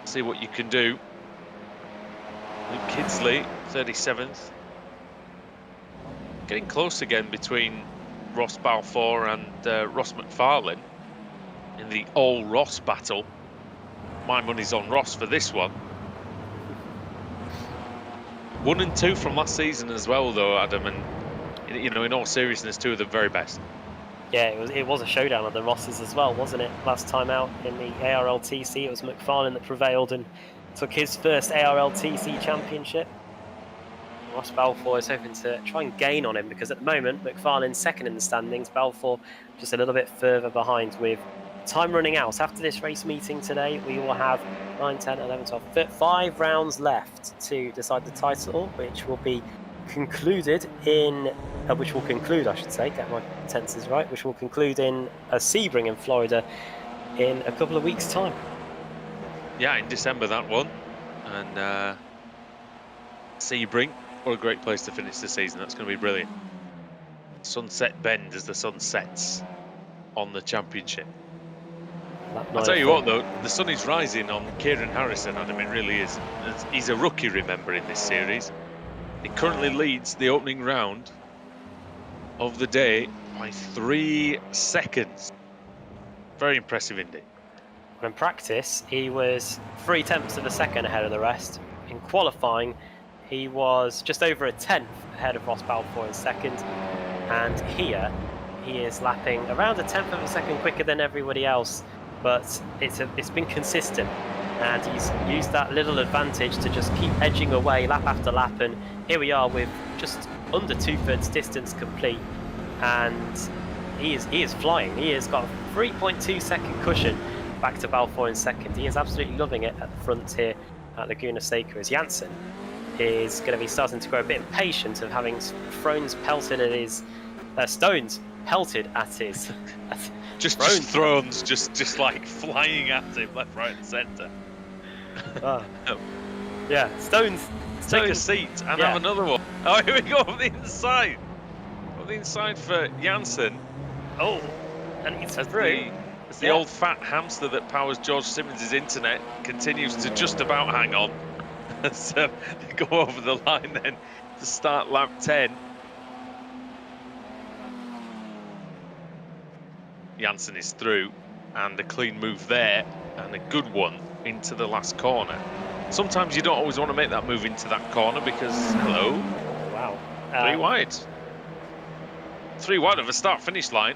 B: see what you can do. Luke Kidsley, 37th. Getting close again between Ross Balfour and Ross Mcfarlane in the all-Ross battle. My money's on Ross for this one. 1 and 2 from last season as well, though, Adam, and in all seriousness, 2 of the very best.
A: Yeah, it was a showdown of the Rosses as well, wasn't it? Last time out in the ARLTC, it was Mcfarlane that prevailed and took his first ARLTC championship. Ross Balfour is hoping to try and gain on him, because at the moment Mcfarlane's second in the standings, Balfour just a little bit further behind with time running out. After this race meeting today, we will have 9, 10, 11, 12, 5 rounds left to decide the title, which will conclude, I should say, get my tenses right, which will conclude in Sebring in Florida in a couple of weeks' time.
B: Yeah, in December, that one. And Sebring, what a great place to finish the season. That's going to be brilliant. Sunset Bend as the sun sets on the championship. I'll tell you what, though, the sun is rising on Kieran Harrison, Adam, it really is. He's a rookie, remember, in this series. He currently leads the opening round of the day by 3 seconds. Very impressive indeed.
A: In practice, he was 0.3 of a second ahead of the rest. In qualifying, he was just over a tenth ahead of Ross Balfour in second. And here, he is lapping around a tenth of a second quicker than everybody else. But it's been consistent. And he's used that little advantage to just keep edging away lap after lap. And here we are with just under 2/3 distance complete. And he is flying. He has got a 3.2 second cushion back to Balfour in second. He is absolutely loving it at the front here at Laguna Seca, as Janssen is going to be starting to grow a bit impatient of having stones pelted at his
B: thrones just like flying at him left, right, and centre.
A: Yeah, stones.
B: Take a seat and have another one. Oh, here we go on the inside. On the inside for Janssen.
A: Oh, and it's through.
B: As the old fat hamster that powers George Simmons' internet continues to just about hang on. So they go over the line then to start lap 10. Janssen is through, and a clean move there, and a good one into the last corner. Sometimes you don't always want to make that move into that corner because, hello.
A: Wow.
B: 3 wide. 3 wide of a start-finish line.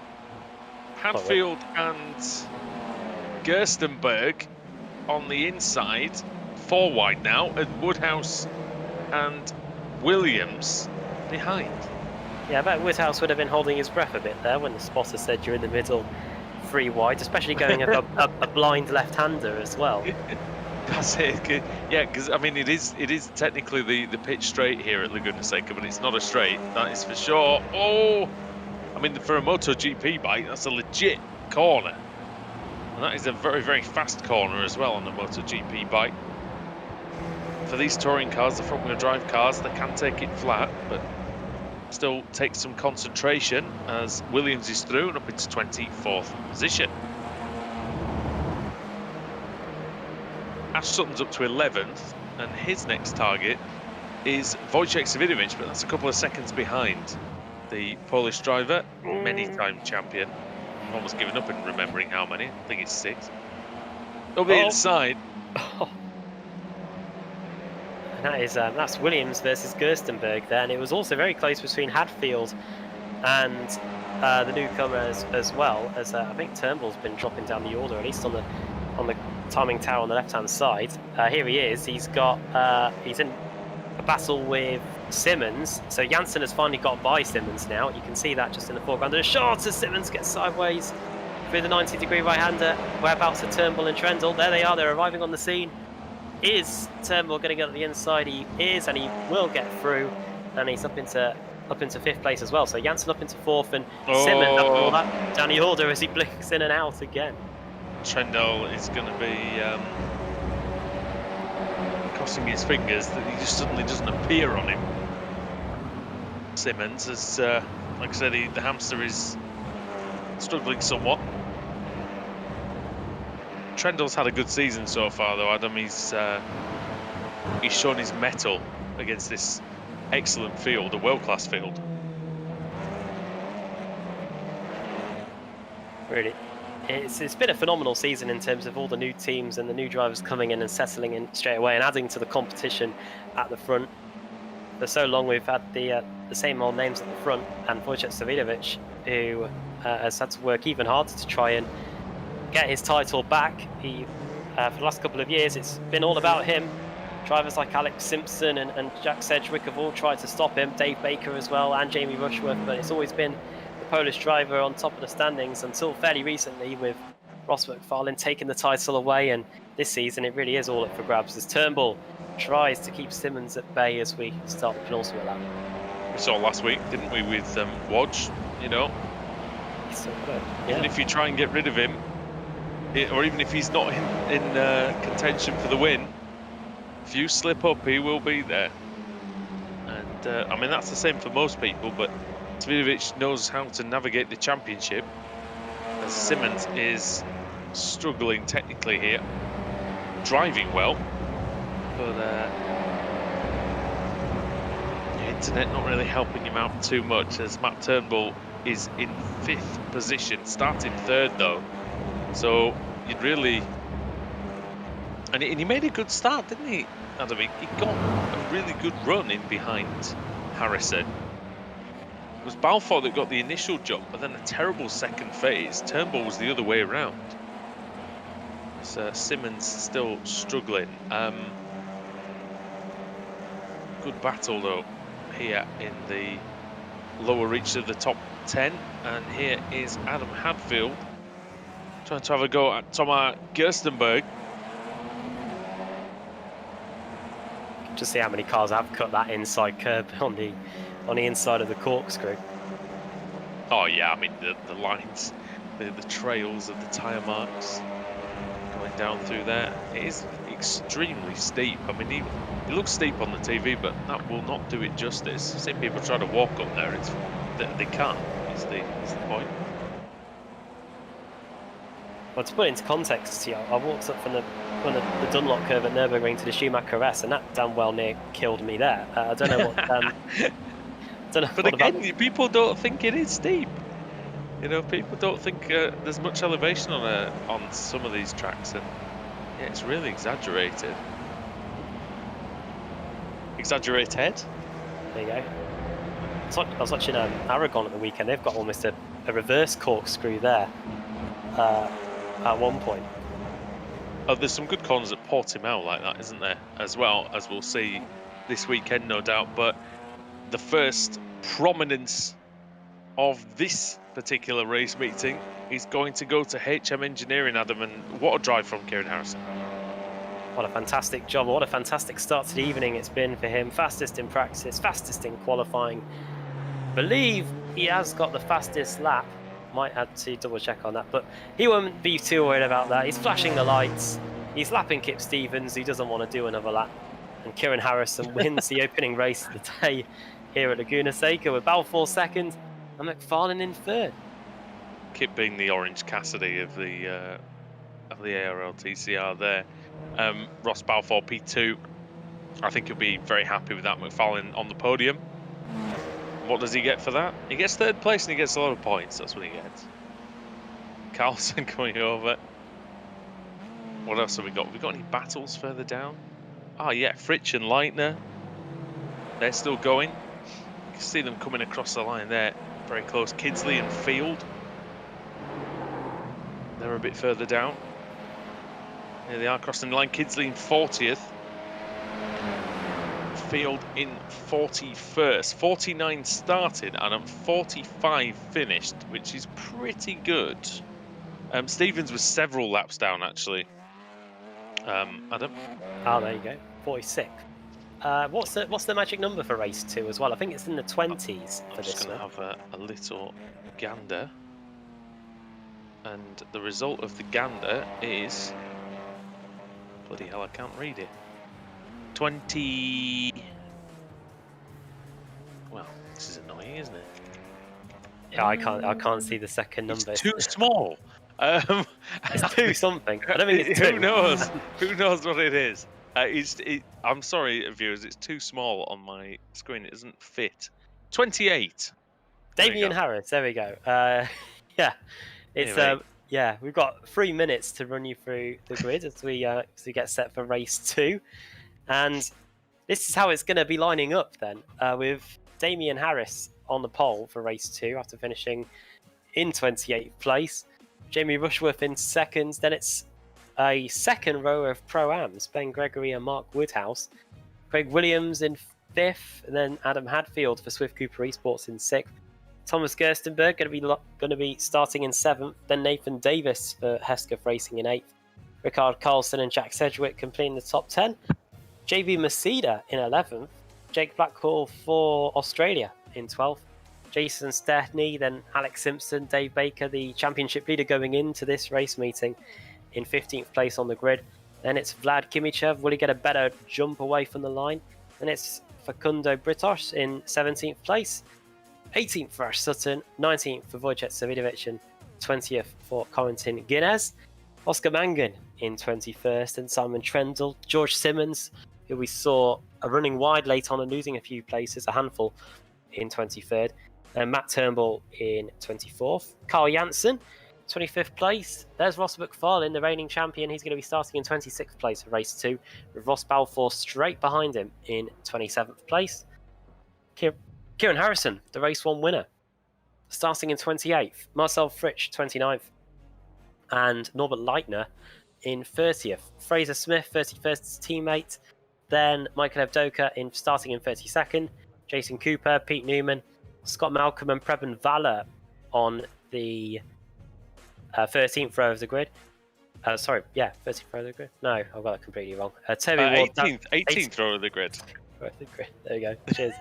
B: Hadfield and Gerstenberg on the inside, 4 wide now, and Woodhouse and Williams behind.
A: Yeah, I bet Woodhouse would have been holding his breath a bit there when the spotter said you're in the middle, 3 wide, especially going up a blind left-hander as well.
B: That's it. Yeah, because I mean it is technically the pitch straight here at Laguna Seca, but it's not a straight. That is for sure. Oh. I mean, for a MotoGP bike, that's a legit corner. And that is a very, very fast corner as well on the MotoGP bike. For these touring cars, the front-wheel drive cars, they can take it flat, but still take some concentration as Williams is through and up into 24th position. Ash Sutton's up to 11th, and his next target is Wojciech Savidovic, but that's a couple of seconds behind the Polish driver, many-time champion. I've almost given up in remembering how many. I think it's 6. Up the inside.
A: And that's Williams versus Gerstenberg there, and it was also very close between Hadfield and the newcomers as well, as I think Turnbull's been dropping down the order, at least on the timing tower on the left-hand side. Here he is. He's in a battle with Simmons, so Janssen has finally got by Simmons now. You can see that just in the foreground. And a shot as Simmons gets sideways through the 90-degree right-hander. Whereabouts are Turnbull and Trendle? There they are, they're arriving on the scene. Is Turnbull going to get at the inside? He is, and he will get through, and he's up into 5th place as well. So Janssen up into 4th, and Simmons after all that down the order as he blinks in and out again.
B: Trendle is going to be crossing his fingers that he just suddenly doesn't appear on him. Simmons, as like I said, the hamster is struggling somewhat. Trendle's had a good season so far, though, Adam. He's shown his mettle against this excellent field, a world-class field. Really,
A: it's been a phenomenal season in terms of all the new teams and the new drivers coming in and settling in straight away and adding to the competition at the front. For so long we've had the same old names at the front, and Wojciech Savidovic, who has had to work even harder to try and get his title back. He for the last couple of years it's been all about him. Drivers like Alex Simpson and Jack Sedgwick have all tried to stop him, Dave Baker as well, and Jamie Rushworth, but it's always been the Polish driver on top of the standings until fairly recently, with Ross Mcfarlane taking the title away. And this season it really is all up for grabs as Turnbull tries to keep Simmons at bay as we start the penultimate lap.
B: We saw last week, didn't we, with Wodge, you know?
A: He's so good. Yeah.
B: Even if you try and get rid of him, or even if he's not in contention for the win, if you slip up, he will be there. And I mean, that's the same for most people, but Savidovic knows how to navigate the championship, as Simmons is struggling technically here, driving well, but the internet not really helping him out too much, as Matt Turnbull is in 5th position, starting 3rd though. So you'd really And he made a good start, didn't he, Adam? He got a really good run in behind Harrison. It was Balfour that got the initial jump, but then a terrible second phase. Turnbull was the other way around. So Simmons still struggling. Good battle, though, here in the lower reach of the top 10. And here is Adam Hadfield trying to have a go at Thomas Gerstenberg.
A: Just see how many cars have cut that inside curb on the inside of the corkscrew.
B: Oh yeah, I mean the lines, the trails of the tyre marks going down through there. It is extremely steep. I mean, it looks steep on the TV, but that will not do it justice. See people try to walk up there, they can't. Is the point.
A: Well, to put it into context, I walked up from the Dunlop curve at Nürburgring to the Schumacher S, and that damn well near killed me there. I don't know what. Don't know.
B: But
A: what
B: again,
A: about...
B: people don't think it is steep. You know, people don't think there's much elevation on some of these tracks, and yeah, it's really exaggerated. Exaggerated.
A: There you go. I was watching Aragon at the weekend. They've got almost a reverse corkscrew there. At one point.
B: Oh, there's some good corners at Portimao like that, isn't there? As well, as we'll see this weekend, no doubt. But the first prominence of this particular race meeting is going to go to HM Engineering, Adam. And what a drive from Kieran Harrison.
A: What a fantastic job. What a fantastic start to the evening it's been for him. Fastest in practice, fastest in qualifying. Believe he has got the fastest lap. Might have to double check on that, but he won't be too worried about that. He's flashing the lights. He's lapping Kip Stevens, who doesn't want to do another lap. And Kieran Harrison wins the opening race of the day here at Laguna Seca with Balfour second and Mcfarlane in third.
B: Kip being the Orange Cassidy of the ARLTCR there. Ross Balfour P2. I think he'll be very happy with that. Mcfarlane on the podium. What does he get for that? He gets third place and he gets a lot of points. That's what he gets. Carlson coming over. What else have we got? Have we got any battles further down? Ah, yeah, Fritsch and Leitner. They're still going. You can see them coming across the line there. Very close. Kidsley and Field. They're a bit further down. Here they are crossing the line. Kidsley in 40th. Field in 41st. 49 started and 45 finished, which is pretty good. Stevens was several laps down, actually. Adam?
A: Oh, there you go. 46. What's the magic number for race 2 as well? I think it's in the 20s for
B: I'm
A: this
B: just going to have a little gander. And the result of the gander is... Bloody hell, I can't read it. 20... Well, this is annoying, isn't it?
A: Yeah, I can't see the second number.
B: It's too small.
A: It's 2 something. I don't think it's 2.
B: Who knows? Who knows what it is? I'm sorry, viewers. It's too small on my screen. It doesn't fit. 28.
A: Damien Harris. There we go. Yeah, it's yeah. We've got 3 minutes to run you through the grid as we get set for race 2, and this is how it's going to be lining up then, with Damien Harris on the pole for race 2 after finishing in 28th place. Jamie Rushworth in seconds. Then it's a second row of Pro-Ams, Ben Gregory and Mark Woodhouse. Craig Williams in 5th, and then Adam Hadfield for Swift Cooper Esports in 6th. Thomas Gerstenberg going to be starting in 7th. Then Nathan Davis for Hesketh Racing in 8th. Rickard Carlson and Jack Sedgwick completing the top 10. JB Masida in 11th. Jake Blackhall for Australia in 12th. Jason Sterney, then Alex Simpson, Dave Baker, the championship leader going into this race meeting, in 15th place on the grid. Then it's Vlad Kimichev. Will he get a better jump away from the line? Then it's Facundo Britos in 17th place. 18th for Ash Sutton, 19th for Wojciech Savidovic, and 20th for Corentin Guinness. Oscar Mangan in 21st, and Simon Trendle. George Simmons, who we saw running wide late on and losing a few places, a handful, in 23rd. And Matt Turnbull in 24th. Carl Janssen, 25th place. There's Ross Mcfarlane, the reigning champion. He's going to be starting in 26th place for race 2, with Ross Balfour straight behind him in 27th place. Kieran Harrison, the race 1 winner, starting in 28th. Marcel Fritsch, 29th. And Norbert Leitner in 30th. Fraser Smith, 31st, teammate. Then Michael Evdoka starting in 32nd. Jason Cooper, Pete Newman, Scott Malcolm and Preben Valler on the 13th row of the grid. 13th row of the grid. No, I've got that completely wrong. Toby Ward,
B: 18th row of the grid.
A: There you go. Cheers.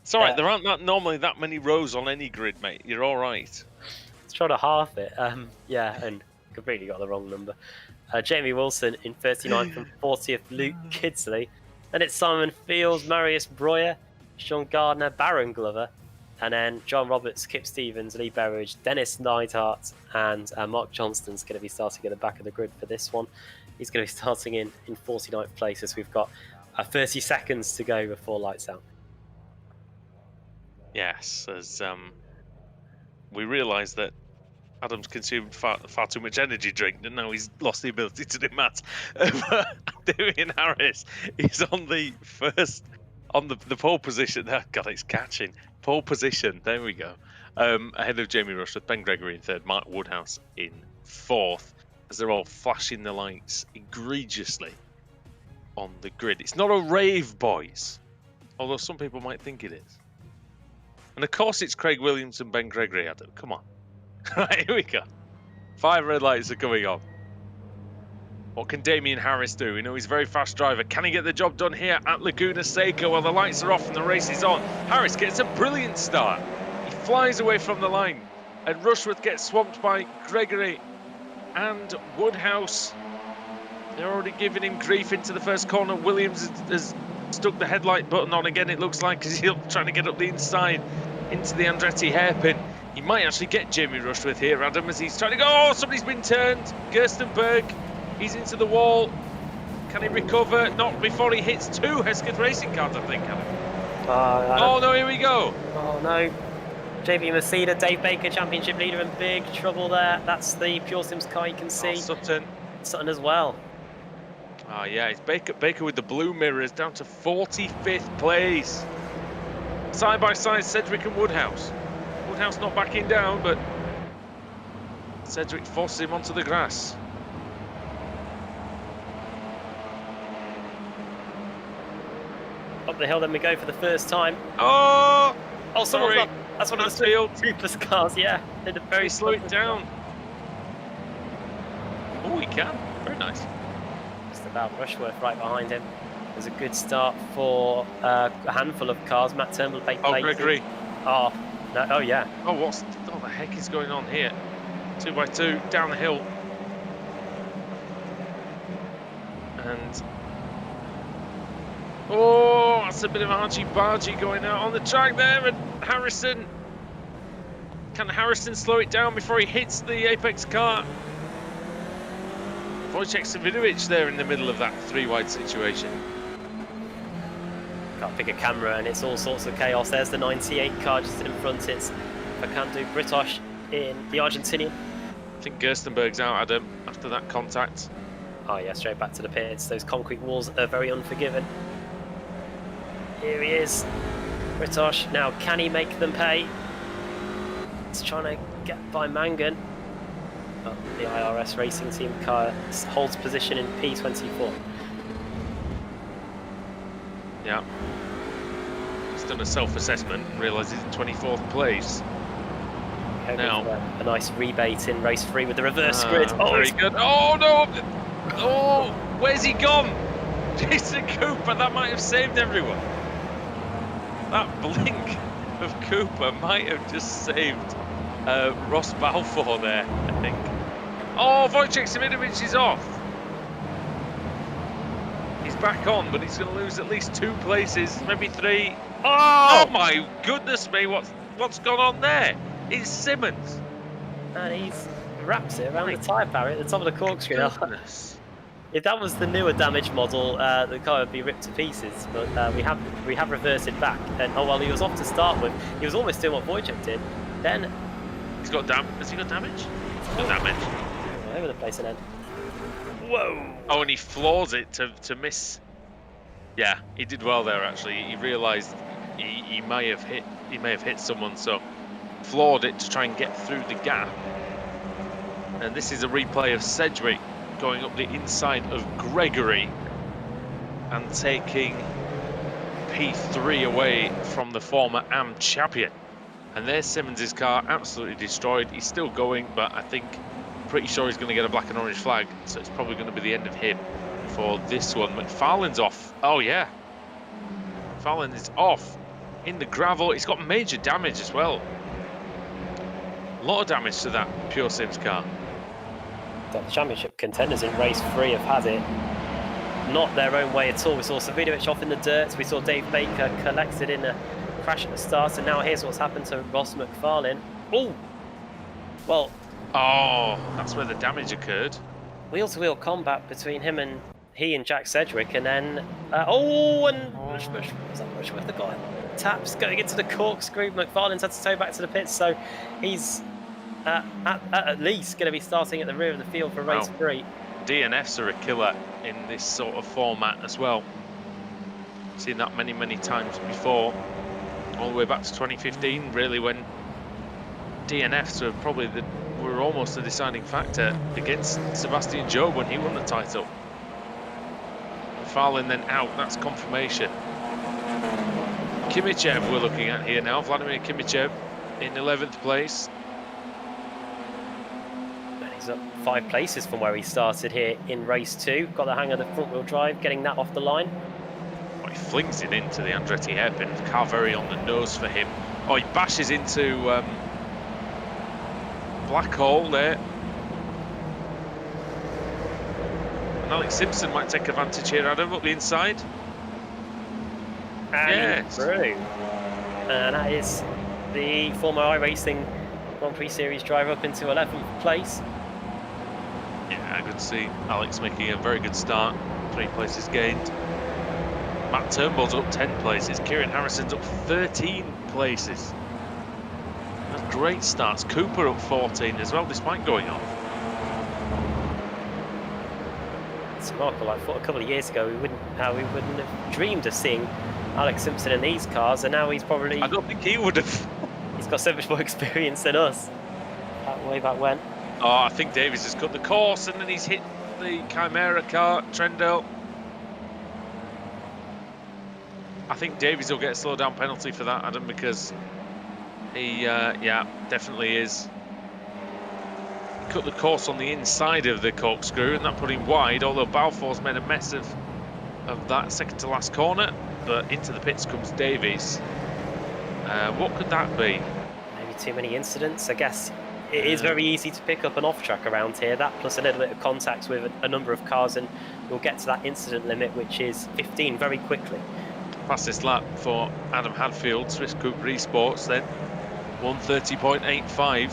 B: It's all right. There aren't normally that many rows on any grid, mate. You're all right.
A: Let's try to half it. And completely got the wrong number. Jamie Wilson in 39th and 40th, Luke Kidsley. Then it's Simon Fields, Marius Breuer, Sean Gardner, Baron Glover, and then John Roberts, Kip Stevens, Lee Berridge, Dennis Neidhart, and Mark Johnston's going to be starting at the back of the grid for this one. He's going to be starting in 49th place as we've got 30 seconds to go before lights out.
B: Yes, as we realise that Adam's consumed far too much energy drink, and now he's lost the ability to do maths. Damian Harris is on the the pole position. Oh, God, it's catching. Pole position. There we go. Ahead of Jamie Rushworth, Ben Gregory in 3rd, Mark Woodhouse in 4th, as they're all flashing the lights egregiously on the grid. It's not a rave, boys, although some people might think it is. And of course it's Craig Williams and Ben Gregory, Adam. Come on. Right, here we go. 5 red lights are coming on. What can Damian Harris do? We know he's a very fast driver. Can he get the job done here at Laguna Seca while the lights are off and the race is on? Harris gets a brilliant start. He flies away from the line, and Rushworth gets swamped by Gregory and Woodhouse. They're already giving him grief into the first corner. Williams has stuck the headlight button on again, it looks like, because he's trying to get up the inside into the Andretti hairpin. He might actually get Jamie Rushworth here, Adam, as he's trying to go. Oh, somebody's been turned. Gerstenberg, he's into the wall. Can he recover? Not before he hits 2 Hesketh racing cars, I think, Adam. Oh, no, here we go.
A: Oh, no. JB Messina, Dave Baker, championship leader, in big trouble there. That's the Pure Sims car you can see.
B: Sutton
A: as well.
B: Oh, yeah, it's Baker with the blue mirrors down to 45th place. Side by side, Cedric and Woodhouse. Woodhouse not backing down, but Cedric forces him onto the grass.
A: Up the hill then we go for the first time.
B: Oh,
A: sorry. That's one of the Cooper's cars, yeah. Did a very
B: slow it down. Oh, he can. Very nice.
A: Just about Rushworth right behind him. There's a good start for a handful of cars. Matt Turnbull,
B: Gregory.
A: Oh, no, oh yeah.
B: Oh, what the heck is going on here? 2x2 down the hill. And oh, that's a bit of argy-bargy going out on the track there. And Harrison, can Harrison slow it down before he hits the Apex car? Wojciech Savinovic there in the middle of that 3-wide situation.
A: Can't pick a camera and it's all sorts of chaos. There's the 98 car just in front. It's Facundo Britosh in the Argentinian.
B: I think Gerstenberg's out, Adam, after that contact.
A: Oh yeah, straight back to the pits. Those concrete walls are very unforgiving. Here he is, Britosh. Now, can he make them pay? He's trying to get by Mangan. Oh, the IRS Racing Team car holds position in P24.
B: Yeah. He's done a self-assessment and realises he's in 24th place. Now,
A: a nice rebate in race 3 with the reverse grid.
B: Oh, very good. Oh, no! Oh, where's he gone? Jason Cooper, that might have saved everyone. That blink of Cooper might have just saved Ross Balfour there, I think. Oh, Wojciech Savinovic is off. He's back on, but he's going to lose at least 2 places, maybe 3. Oh my goodness me, what's gone on there? It's Simmons.
A: And he wraps it around the tyre barrier at the top of the corkscrew. If that was the newer damage model, the car would be ripped to pieces. But we have reverted back. And well, he was off to start with. He was almost doing what Wojciech did. Then
B: he's got damage. Has he got damage? The damage.
A: All over the place and then. Whoa!
B: Oh, and he floors it to miss. Yeah, he did well there actually. He realised he may have hit someone, so floored it to try and get through the gap. And this is a replay of Sedgwick going up the inside of Gregory and taking P3 away from the former AM champion. And there's Simmons' car, absolutely destroyed. He's still going, but I think pretty sure he's going to get a black and orange flag, so it's probably going to be the end of him for this one. Mcfarlane's off. Oh yeah, Mcfarlane is off in the gravel. He's got major damage as well. A lot of damage to that Pure Sims car.
A: The championship contenders in race 3 have had it not their own way at all. We saw Savinovic off in the dirt. We saw Dave Baker collected in a crash at the start, and now here's what's happened to Ross Mcfarlane. Oh, well.
B: Oh, that's where the damage occurred.
A: Wheel-to-wheel combat between him and Jack Sedgwick, and then Rushworth the guy taps going into the corkscrew. Mcfarlane's had to tow back to the pits, so he's at least going to be starting at the rear of the field for race 3.
B: DNFs are a killer in this sort of format as well. Seen that many times before, all the way back to 2015, really, when DNFs were probably were almost the deciding factor against Sebastian Jobe when he won the title. Mcfarlane then out, that's confirmation. Kimichev we're looking at here now, Vladimir Kimichev in 11th place.
A: And he's up 5 places from where he started here in race 2. Got the hang of the front wheel drive, getting that off the line.
B: Oh, he flings it into the Andretti hairpin. The car very on the nose for him. Oh, he bashes into black hole there. And Alex Simpson might take advantage here, Adam, up the inside.
A: And through. And that is the former iRacing Grand Prix Series driver up into 11th place.
B: Yeah, good to see Alex making a very good start. 3 places gained. Matt Turnbull's up 10 places. Kieran Harrison's up 13 places. That's great starts. Cooper up 14 as well, despite going off.
A: It's remarkable. I thought a couple of years ago we wouldn't have dreamed of seeing Alex Simpson in these cars, and now he's probably.
B: I don't think he would have.
A: He's got so much more experience than us. Way back when.
B: Oh, I think Davies has cut the course, and then he's hit the Chimera car, Trendell. I think Davies will get a slow down penalty for that, Adam, because he, yeah, definitely is. He cut the course on the inside of the corkscrew, and that put him wide, although Balfour's made a mess of that second to last corner. But into the pits comes Davies. What could that be?
A: Maybe too many incidents, I guess. It is very easy to pick up an off-track around here, that plus a little bit of contact with a number of cars, and we'll get to that incident limit, which is 15 very quickly.
B: Fastest lap for Adam Hadfield, Swiss Coupe Esports then, 1:30.85,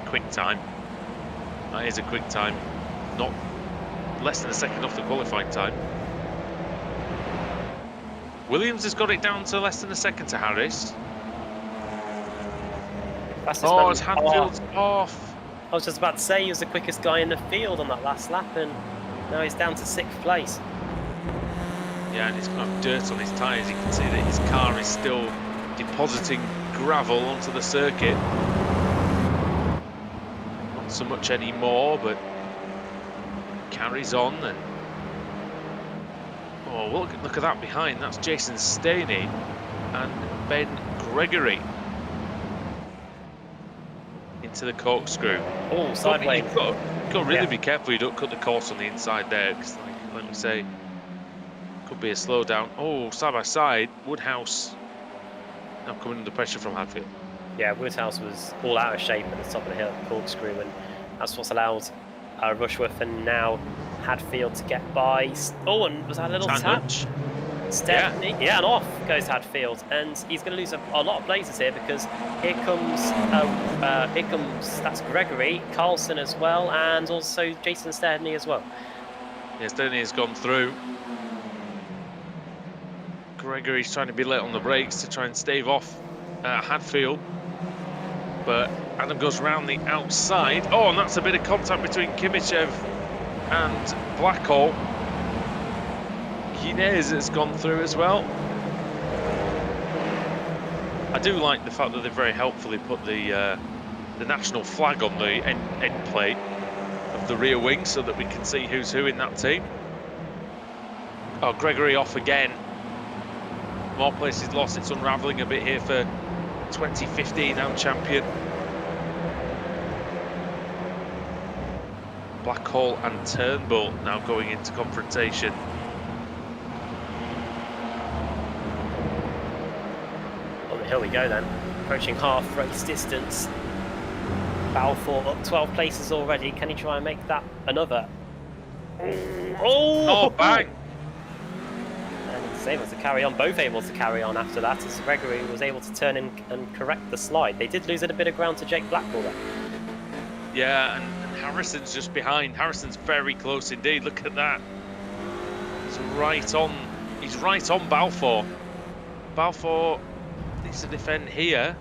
B: quick time. That is a quick time, not less than a second off the qualifying time. Williams has got it down to less than a second to Harris. Oh, it's Hadfield's off.
A: I was just about to say he was the quickest guy in the field on that last lap, and now he's down to 6th place.
B: Yeah, and he's got dirt on his tyres. You can see that his car is still depositing gravel onto the circuit. Not so much anymore, but carries on. And oh, look at that behind. That's Jason Staney and Ben Gregory. Into the corkscrew.
A: Oh, sideways.
B: You've got to really be careful you don't cut the course on the inside there, because like we say, could be a slowdown. Oh, side by side, Woodhouse now coming under pressure from Hadfield.
A: Yeah, Woodhouse was all out of shape at the top of the hill at the corkscrew, and that's what's allowed Rushworth and now Hadfield to get by. Oh, and was that a little tap? Stephanie, yeah, and off goes Hadfield, and he's going to lose a lot of places here, because here comes that's Gregory, Carlson as well, and also Jason Stephanie as well.
B: Yeah, Stephanie has gone through. Gregory's trying to be late on the brakes to try and stave off Hadfield. but Adam goes round the outside. Oh, and that's a bit of contact between Kimichev and Blackhall. Guinness has gone through as well. I do like the fact that they very helpfully put the national flag on the end plate of the rear wing so that we can see who's who in that team. Oh, Gregory off again. More places lost. It's unravelling a bit here for 2015 Am champion. Blackhall and Turnbull now going into confrontation.
A: On the hill we go then, approaching half race distance. Balfour up 12 places already. Can he try and make that another?
B: Oh, bang!
A: And he's able to carry on, both able to carry on after that, as Gregory was able to turn in and correct the slide. They did lose a bit of ground to Jake Blackwell there.
B: Yeah, and Harrison's just behind. Harrison's very close indeed. Look at that. He's right on Balfour. Balfour needs to defend here.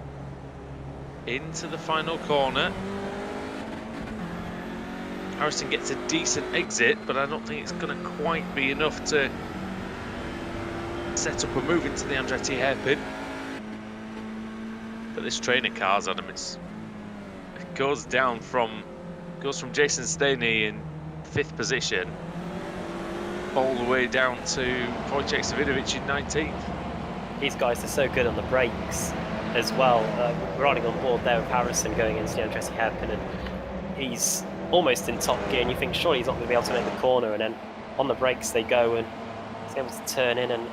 B: Into the final corner. Harrison gets a decent exit, but I don't think it's going to quite be enough to set up a move into the Andretti hairpin. But this trainer car's Adam, it goes from Jason Staney in 5th position all the way down to Wojciech Savidovic in 19th.
A: These guys are so good on the brakes as well. Riding on board there with Harrison going into the Andretti hairpin, and he's almost in top gear, and you think surely he's not going to be able to make the corner, and then on the brakes they go, and he's able to turn in and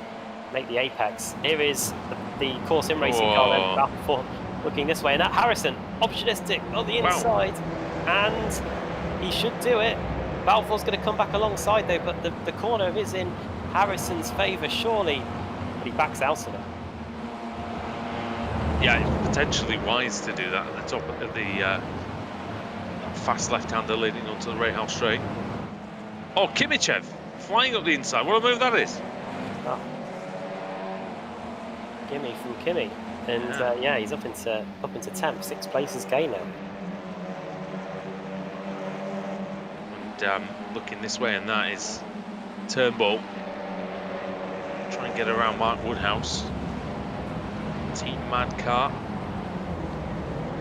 A: make the apex. Here is the course in racing car then, Balfour looking this way, and that Harrison opportunistic on the inside, and he should do it. Balfour's going to come back alongside though, but the corner is in Harrison's favour surely, but he backs out of it.
B: Yeah, it's potentially wise to do that at the top of the fast left-hander leading onto the Rahal straight. Oh, Kimichev flying up the inside. What a move that is!
A: Oh. Gimme from Kimmy, and yeah, he's up into 10th, 6 places gain now.
B: And looking this way, and that is Turnbull. Try and get around Mark Woodhouse. Team Mad car.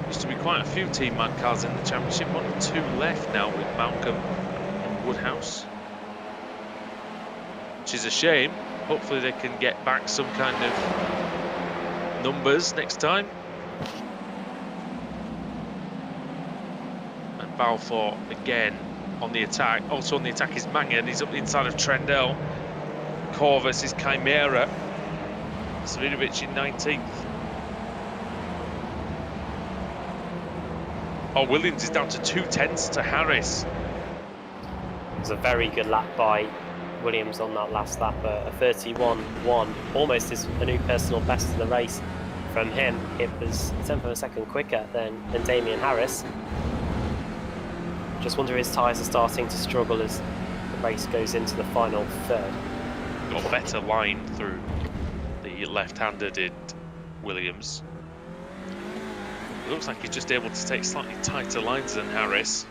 B: Used to be quite a few Team Mad cars in the championship. Only 2 left now with Malcolm and Woodhouse, which is a shame. Hopefully they can get back some kind of numbers next time. And Balfour again on the attack. Also on the attack is Mangan. He's up the inside of Trendell. Corvus is Chimera. Savidovic in 19th. Oh, Williams is down to 2/10 to Harris.
A: It was a very good lap by Williams on that last lap, a 31.1, almost is a new personal best of the race from him. It was 10th of a second quicker than Damian Harris. Just wonder his tyres are starting to struggle as the race goes into the final third.
B: Got a better line through the left-hander did Williams. It looks like he's just able to take slightly tighter lines than Harris.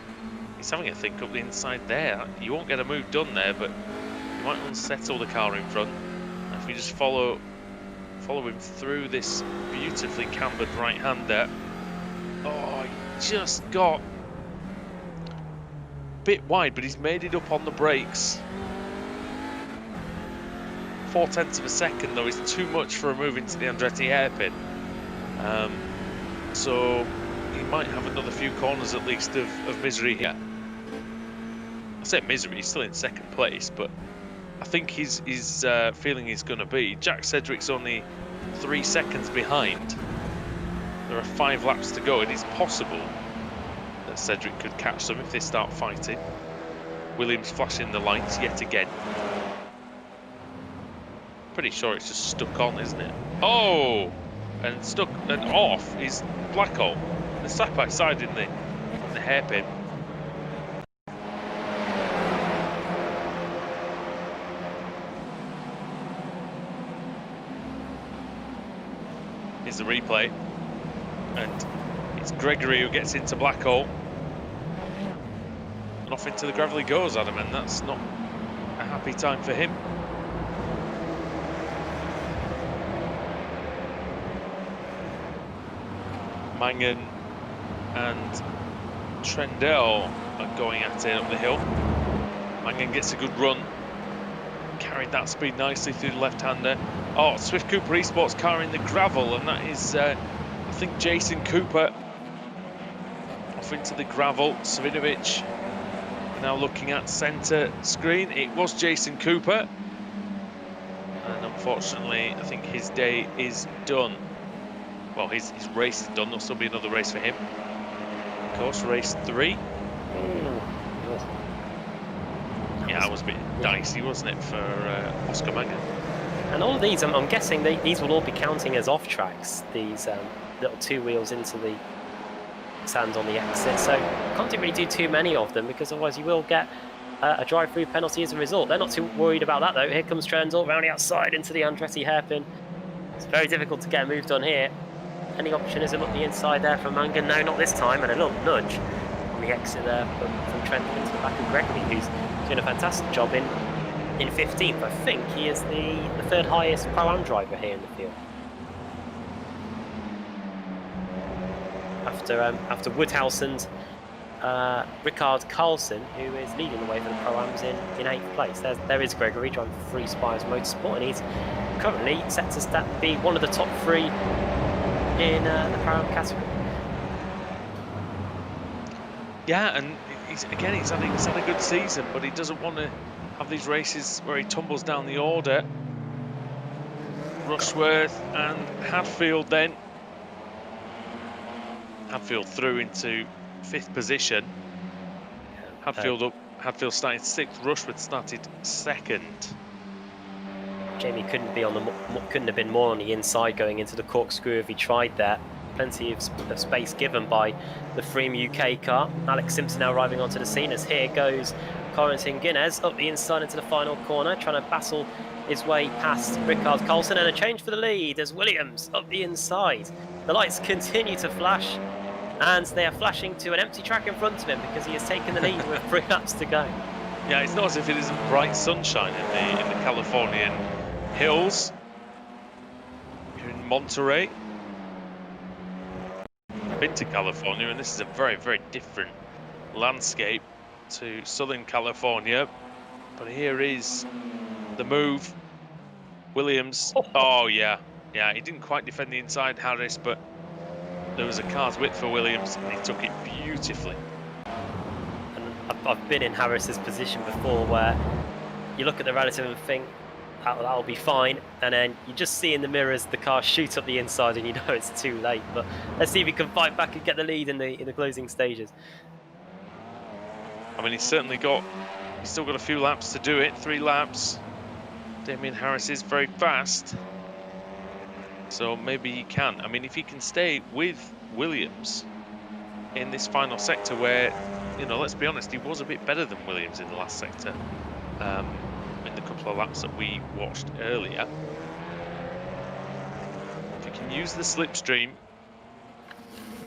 B: He's having a think up the inside there. You won't get a move done there, but you might unsettle the car in front. And if you just follow him through this beautifully cambered right-hander. Oh, he just got a bit wide, but he's made it up on the brakes. 0.4 of a second though is too much for a move into the Andretti hairpin. So he might have another few corners at least of misery here. I say misery, he's still in 2nd place, but I think he's feeling he's going to be. Jack Cedric's only 3 seconds behind. There are 5 laps to go, and it's possible that Cedric could catch them if they start fighting. Williams flashing the lights yet again. Pretty sure it's just stuck on, isn't it? Oh! And stuck and off is Blackhall. They're side by side in the hairpin. Here's the replay, and It's Gregory who gets into black hole. And off into the gravel he goes, Adam, and that's not a happy time for him. Mangan and Trendell are going at it up the hill. Mangan gets a good run. Carried that speed nicely through the left-hander. Oh, Swift Cooper Esports car in the gravel, and that is, I think, Jason Cooper. Off into the gravel. Savinovic now looking at centre screen. It was Jason Cooper. And unfortunately, I think his day is done. Well, his race is done. There'll still be another race for him. Of course, race 3. Yeah, that was a bit dicey, wasn't it, for Oscar Mangan? And
A: all of these, I'm guessing these will all be counting as off tracks. These little 2 wheels into the sand on the exit. So can't really do too many of them because otherwise you will get a drive-through penalty as a result. They're not too worried about that though. Here comes Trendall round the outside into the Andretti hairpin. It's very difficult to get a move done here. Any opportunism up the inside there from Mangan? No, not this time. And a little nudge on the exit there from Trent into the back of Gregory, who's doing a fantastic job in 15th. I think he is the 3rd highest Pro-Am driver here in the field. After Woodhouse and Rickard Carlson, who is leading the way for the Pro-Ams in 8th place. There is Gregory driving for Free Spires Motorsport, and he's currently set to be one of the top 3 in the Pro-Am category.
B: Yeah, and he's had a good season, but he doesn't want to have these races where he tumbles down the order. Rushworth and Hadfield then. Hadfield through into 5th position. Hadfield started 6th. Rushworth started 2nd.
A: Jamie couldn't have been more on the inside going into the corkscrew if he tried that. Plenty of space given by the Freem UK car. Alex Simpson now arriving onto the scene as here goes Corentin Guinness up the inside into the final corner, trying to battle his way past Rickard Carlson, and a change for the lead as Williams up the inside. The lights continue to flash, and they are flashing to an empty track in front of him because he has taken the lead with 3 laps to go.
B: Yeah, it's not as if it isn't bright sunshine in the Californian hills. Here in Monterey. I've been to California, and this is a very, very different landscape to Southern California. But here is the move. Williams. Oh, yeah. Yeah, he didn't quite defend the inside, Harris, but there was a car's width for Williams, and he took it beautifully.
A: And I've been in Harris's position before where you look at the relative and think, that'll be fine, and then you just see in the mirrors the car shoot up the inside and you know it's too late. But let's see if he can fight back and get the lead in the closing stages.
B: I mean, he's still got a few laps to do it, 3 laps. Damien Harris is very fast, so maybe he can. I mean, if he can stay with Williams in this final sector where, you know, let's be honest, he was a bit better than Williams in the last sector. In the couple of laps that we watched earlier. If he can use the slipstream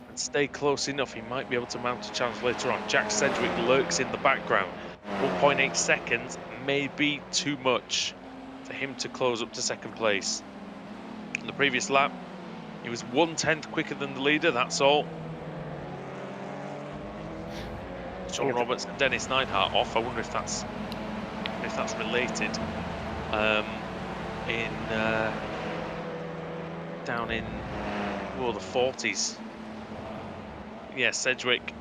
B: and stay close enough, he might be able to mount a challenge later on. Jack Sedgwick lurks in the background. 1.8 seconds may be too much for him to close up to 2nd place. In the previous lap, he was 1/10 quicker than the leader, that's all. John Roberts and Dennis Neidhart off. I wonder if that's related. Down in the 40s. Yeah, Sedgwick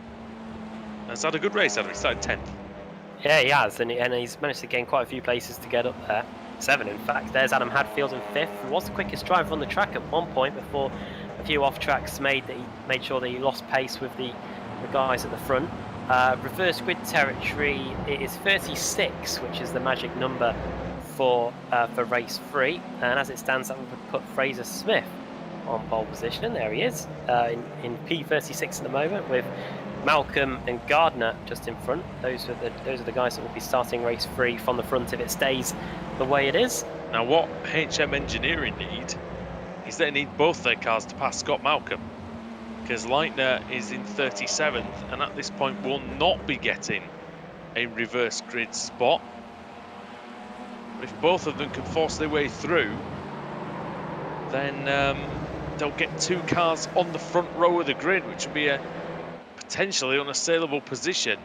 B: has had a good race. He started 10th.
A: Yeah, he has, and he's managed to gain quite a few places to get up there. 7, in fact. There's Adam Hadfield in 5th. He was the quickest driver on the track at one point before a few off tracks made sure that he lost pace with the guys at the front. Reverse grid territory, it is 36, which is the magic number for race 3, and as it stands, that would put Fraser Smith on pole position, and there he is in P36 at the moment, with Malcolm and Gardner just in front. Those are the guys that will be starting race 3 from the front if it stays the way it is.
B: Now, what HM Engineering need is they need both their cars to pass Scott Malcolm, because Leitner is in 37th, and at this point will not be getting a reverse grid spot. But if both of them can force their way through, then they'll get 2 cars on the front row of the grid, which would be a potentially unassailable position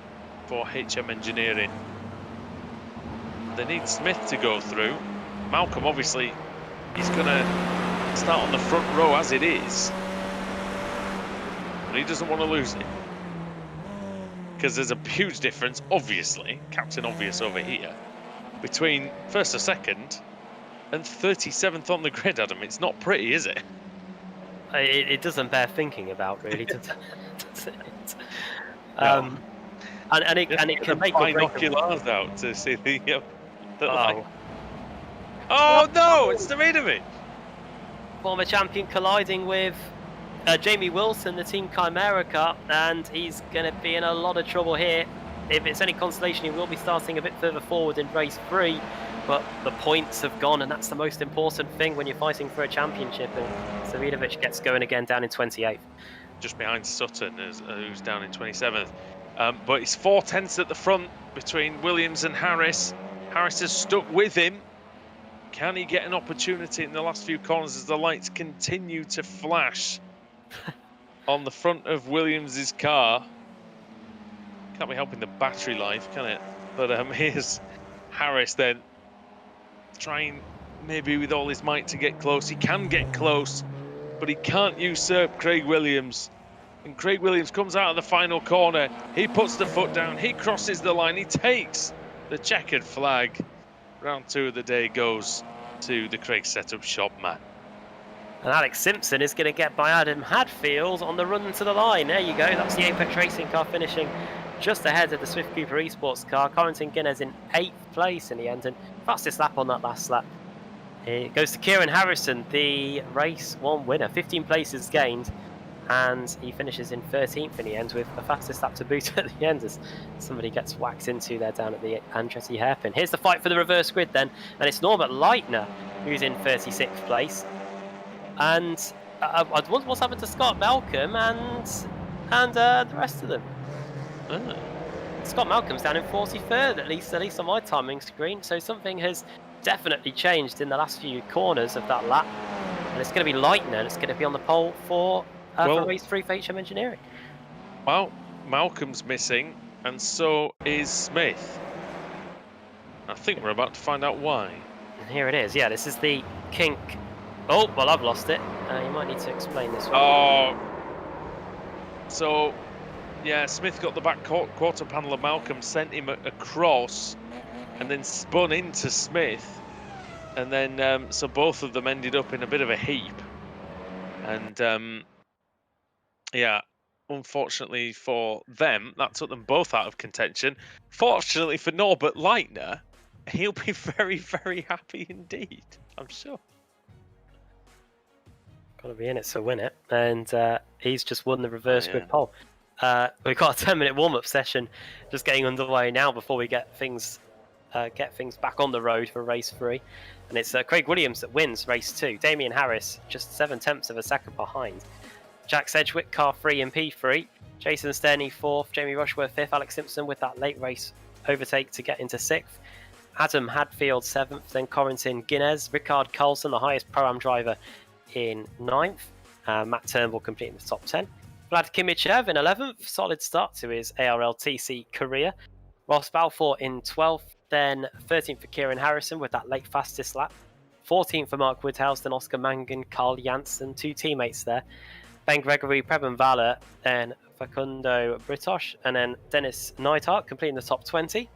B: for HM Engineering. They need Smith to go through. Malcolm, obviously, he's going to start on the front row as it is. But he doesn't want to lose it. Because there's a huge difference, obviously, Captain Obvious over here, between first or second and 37th on the grid, Adam. It's not pretty, is it?
A: It doesn't bear thinking about, really, does it?
B: No.
A: And it can make or break.
B: Binoculars out to see the light.
A: Oh.
B: Oh no, it's Davidovic!
A: Former champion colliding with Jamie Wilson, the Team Chimera car, and he's going to be in a lot of trouble here. If it's any consolation, he will be starting a bit further forward in race 3, but the points have gone, and that's the most important thing when you're fighting for a championship. And Davidovic gets going again down in 28th.
B: Just behind Sutton, who's down in 27th. But it's 4 tenths at the front between Williams and Harris. Harris has stuck with him. Can he get an opportunity in the last few corners as the lights continue to flash on the front of Williams's car? Can't be helping the battery life, can it? But here's Harris then, trying maybe with all his might to get close. He can get close, but he can't usurp Craig Williams. And Craig Williams comes out of the final corner. He puts the foot down. He crosses the line. He takes the checkered flag. Round 2 of the day goes to the Craig Setup Shop man.
A: And Alex Simpson is going to get by Adam Hadfield on the run to the line. There you go. That's the Apex Racing car finishing just ahead of the Swift Cooper Esports car. Corentin Guinness in 8th place in the end, and fastest lap on that last lap. It goes to Kieran Harrison, the race 1 winner. 15 places gained, and he finishes in 13th in the end with the fastest lap to boot at the end as somebody gets whacked into there down at the Andretti hairpin. Here's the fight for the reverse grid then, and it's Norbert Leitner who's in 36th place. And what's happened to Scott Malcolm and the rest of them? Scott Malcolm's down in 43rd, at least on my timing screen. So something has definitely changed in the last few corners of that lap, and it's going to be Leitner, and it's going to be on the pole for race 3 for HM Engineering.
B: Well, Malcolm's missing, and so is Smith. I think we're about to find out why.
A: And here it is. Yeah, this is the kink. Oh, well, I've lost it. You might need to explain this one.
B: Oh, so yeah, Smith got the back quarter panel of Malcolm, sent him across, and then spun into Smith, and then so both of them ended up in a bit of a heap. And yeah, unfortunately for them, that took them both out of contention. Fortunately for Norbert Leitner, he'll be very, very happy indeed, I'm sure.
A: Got to be in it to win it, and he's just won the reverse grid pole. We've got a 10-minute warm-up session just getting underway now before we get things back on the road for race 3, and it's Craig Williams that wins race 2. Damien Harris just 7 tenths of a second behind. Jack Sedgwick car 3 in P3. Jason Sterney 4th. Jamie Rushworth 5th. Alex Simpson with that late race overtake to get into 6th. Adam Hadfield 7th. Then Corentin Guinness. Rickard Carlson, the highest Pro-Am driver, in 9th. Matt Turnbull completing the top 10. Vlad Kimichev in 11th. Solid start to his ARLTC career. Ross Balfour in 12th. Then 13th for Kieran Harrison with that late fastest lap. 14th for Mark Woodhouse. Then Oscar Mangan, Carl Janssen. 2 teammates there. Ben Gregory, Preben Valler, then Facundo Britosh, and then Dennis Neidhart completing the top 20.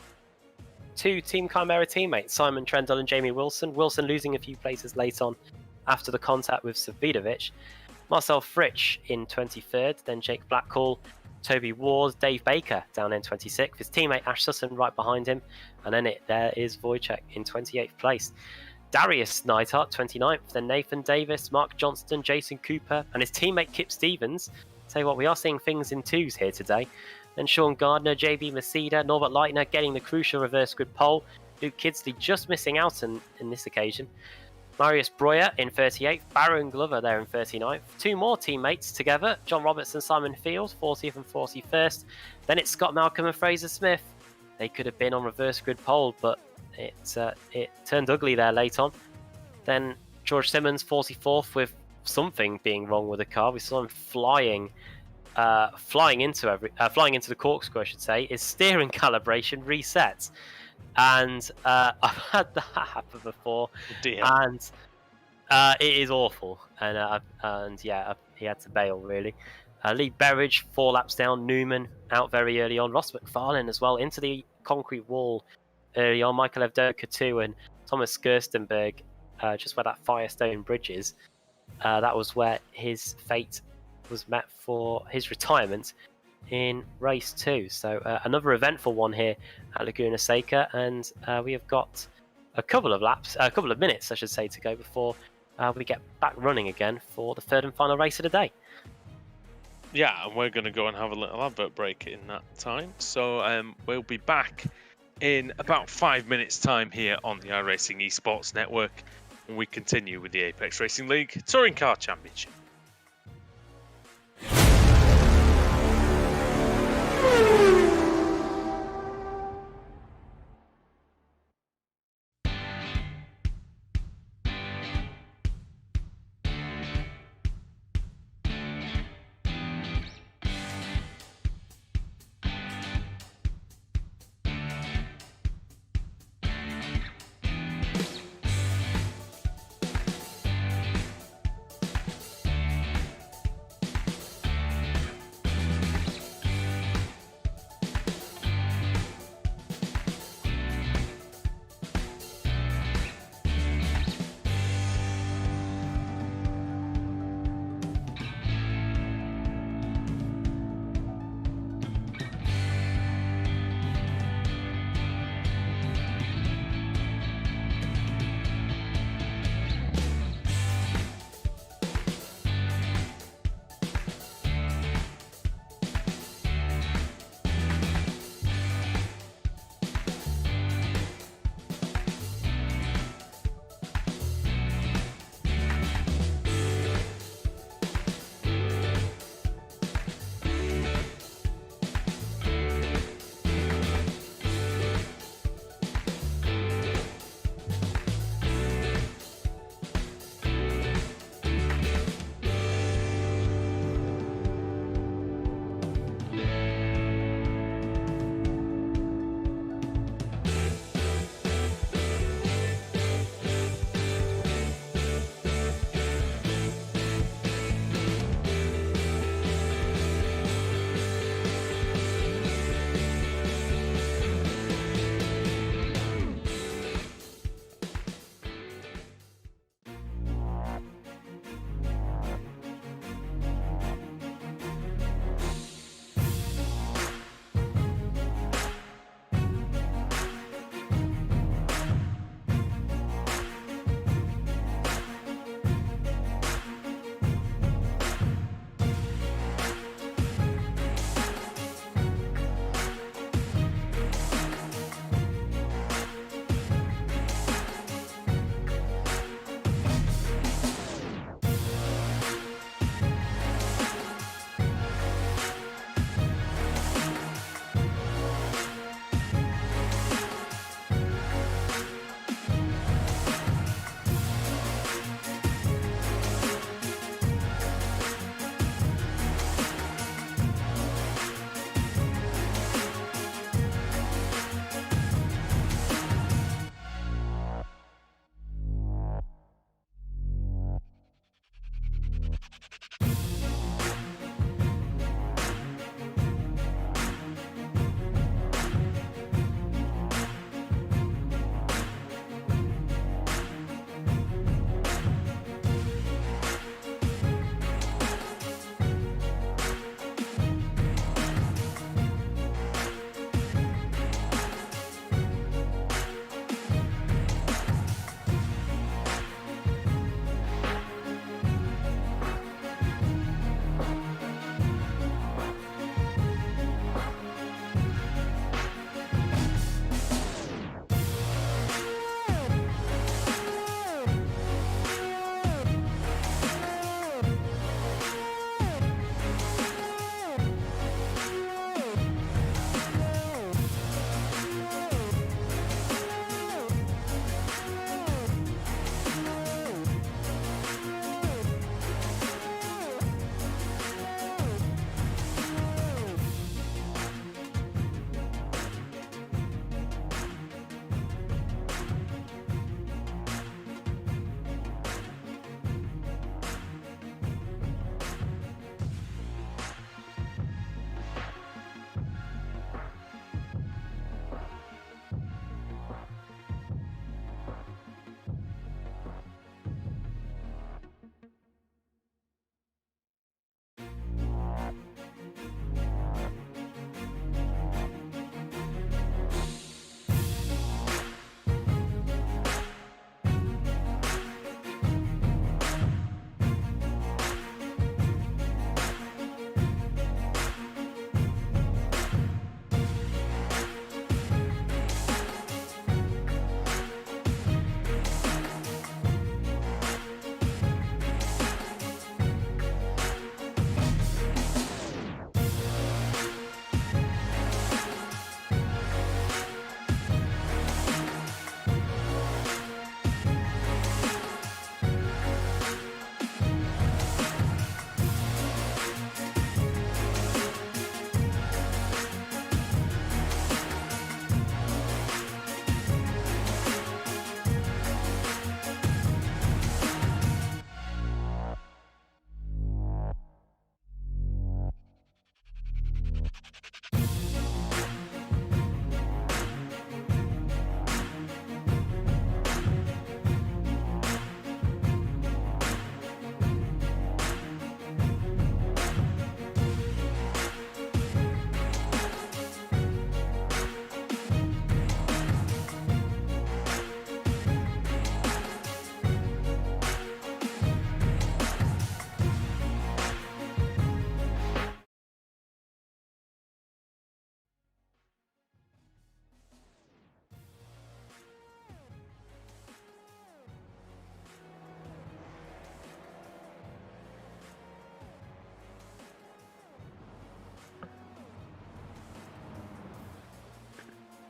A: 2 Team Chimera teammates, Simon Trendle and Jamie Wilson. Wilson losing a few places late on after the contact with Davidovic. Marcel Fritsch in 23rd, then Jake Blackhall, Toby Ward, Dave Baker down in 26th. His teammate Ash Sutton right behind him, and then there is Wojciech in 28th place. Darius Neidhart, 29th, then Nathan Davis, Mark Johnston, Jason Cooper, and his teammate Kip Stevens. Tell you what, we are seeing things in 2s here today. Then Sean Gardner, JB Masida, Norbert Leitner getting the crucial reverse grid pole. Luke Kidsley just missing out in this occasion. Marius Breuer in 38th, Baron Glover there in 39th. Two more teammates together, John Roberts and Simon Field, 40th and 41st. Then it's Scott Malcolm and Fraser Smith. They could have been on reverse grid pole, but it turned ugly there late on. Then George Simmons, 44th, with something being wrong with the car. We saw him flying into the corkscrew, I should say. His steering calibration resets. And I've had that happen before, and it is awful. And he had to bail really. Lee Berridge 4 laps down, Newman out very early on, Ross Mcfarlane as well into the concrete wall early on. Michael Evdoka too, and Thomas Gerstenberg just where that Firestone bridge is. That was where his fate was met for his retirement in race 2. So another eventful one here at Laguna Seca, and we have got a couple of minutes I should say, to go before we get back running again for the third and final race of the day.
B: Yeah, and we're going to go and have a little advert break in that time. So we'll be back in about 5 minutes time here on the iRacing Esports Network, and we continue with the Apex Racing League Touring Car Championship.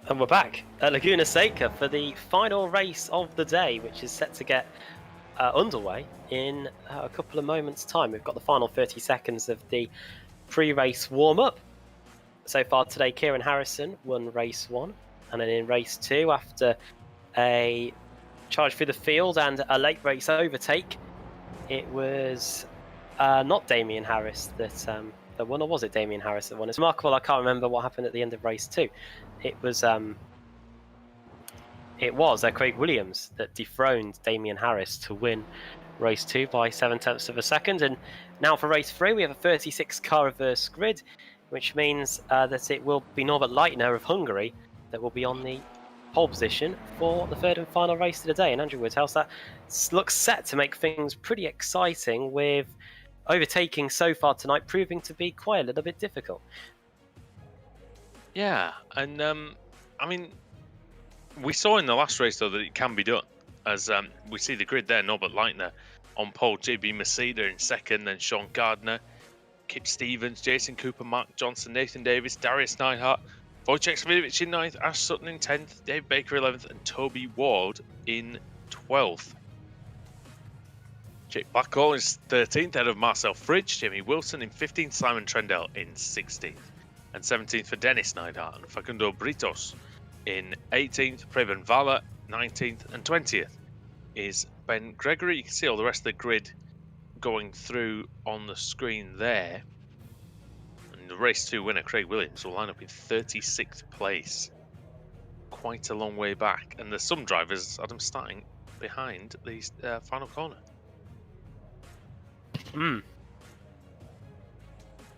A: And we're back at Laguna Seca for the final race of the day, which is set to get underway in a couple of moments' time. We've got the final 30 seconds of the pre-race warm-up. So far today, Kieran Harrison won race 1, and then in race 2, after a charge through the field and a late race overtake, it was not Damien Harris that won, or was it Damien Harris that won? It's remarkable, I can't remember what happened at the end of race 2. It was Craig Williams that dethroned Damien Harris to win race 2 by 0.7 of a second. And now for race 3, we have a 36 car reverse grid, which means that it will be Norbert Leitner of Hungary that will be on the pole position for the third and final race of the day. And Andrew Woodhouse, that looks set to make things pretty exciting, with overtaking so far tonight proving to be quite a little bit difficult.
B: Yeah, and I mean, we saw in the last race though that it can be done, as we see the grid there. Norbert Leitner on pole, JB Maceda in second, then Sean Gardner, Kip Stevens, Jason Cooper, Mark Johnson, Nathan Davis, Darius Neidhart, Wojciech Svidovic in 9th, Ash Sutton in 10th, Dave Baker 11th, and Toby Ward in 12th. Jake Blackwell is 13th, ahead of Marcel Fridge, Jamie Wilson in 15th, Simon Trendell in 16th, and 17th for Dennis Neidhart and Facundo Britos in 18th, Preben Vala 19th, and 20th is Ben Gregory. You can see all the rest of the grid going through on the screen there. And the race 2 winner, Craig Williams, will line up in 36th place. Quite a long way back. And there's some drivers, Adam, starting behind the final corner.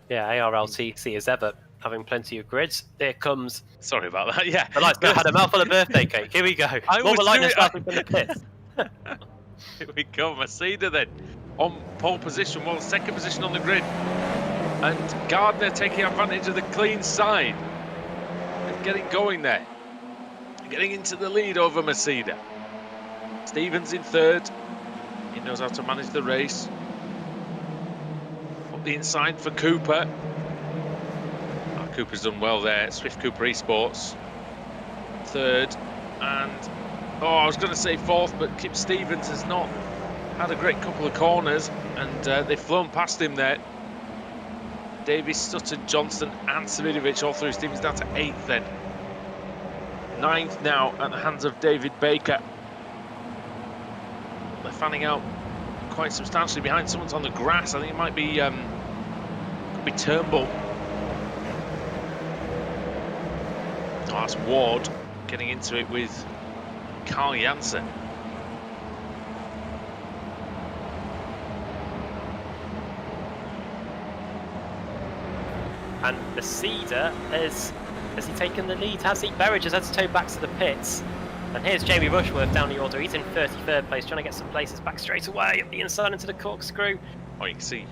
A: Yeah, ARLTC as ever, having plenty of grids. Here comes...
B: Sorry about that, yeah.
A: The lights had a mouthful of birthday cake. Here we go. Norbert Leitner starting from the pits.
B: Here we go, Maceda then on pole position, well, second position on the grid, and Gardner taking advantage of the clean side and getting going there, getting into the lead over Maceda. Stevens in third, he knows how to manage the race. Up the inside for Cooper. Cooper's done well there. Swift Cooper Esports third, and I was going to say fourth, but Kip Stevens has not had a great couple of corners, and they've flown past him there. Davies, Sutton, Johnson and Svidovic all through. Stevens down to 8th then. 9th now at the hands of David Baker. They're fanning out quite substantially behind. Someone's on the grass. I think it might be Turnbull. Oh, that's Ward getting into it with Carl Janssen.
A: And Maceda has he taken the lead? Has he? Berridge has had to tow back to the pits. And here's Jamie Rushworth down the order. He's in 33rd place, trying to get some places back straight away up the inside into the corkscrew.
B: Oh, you can see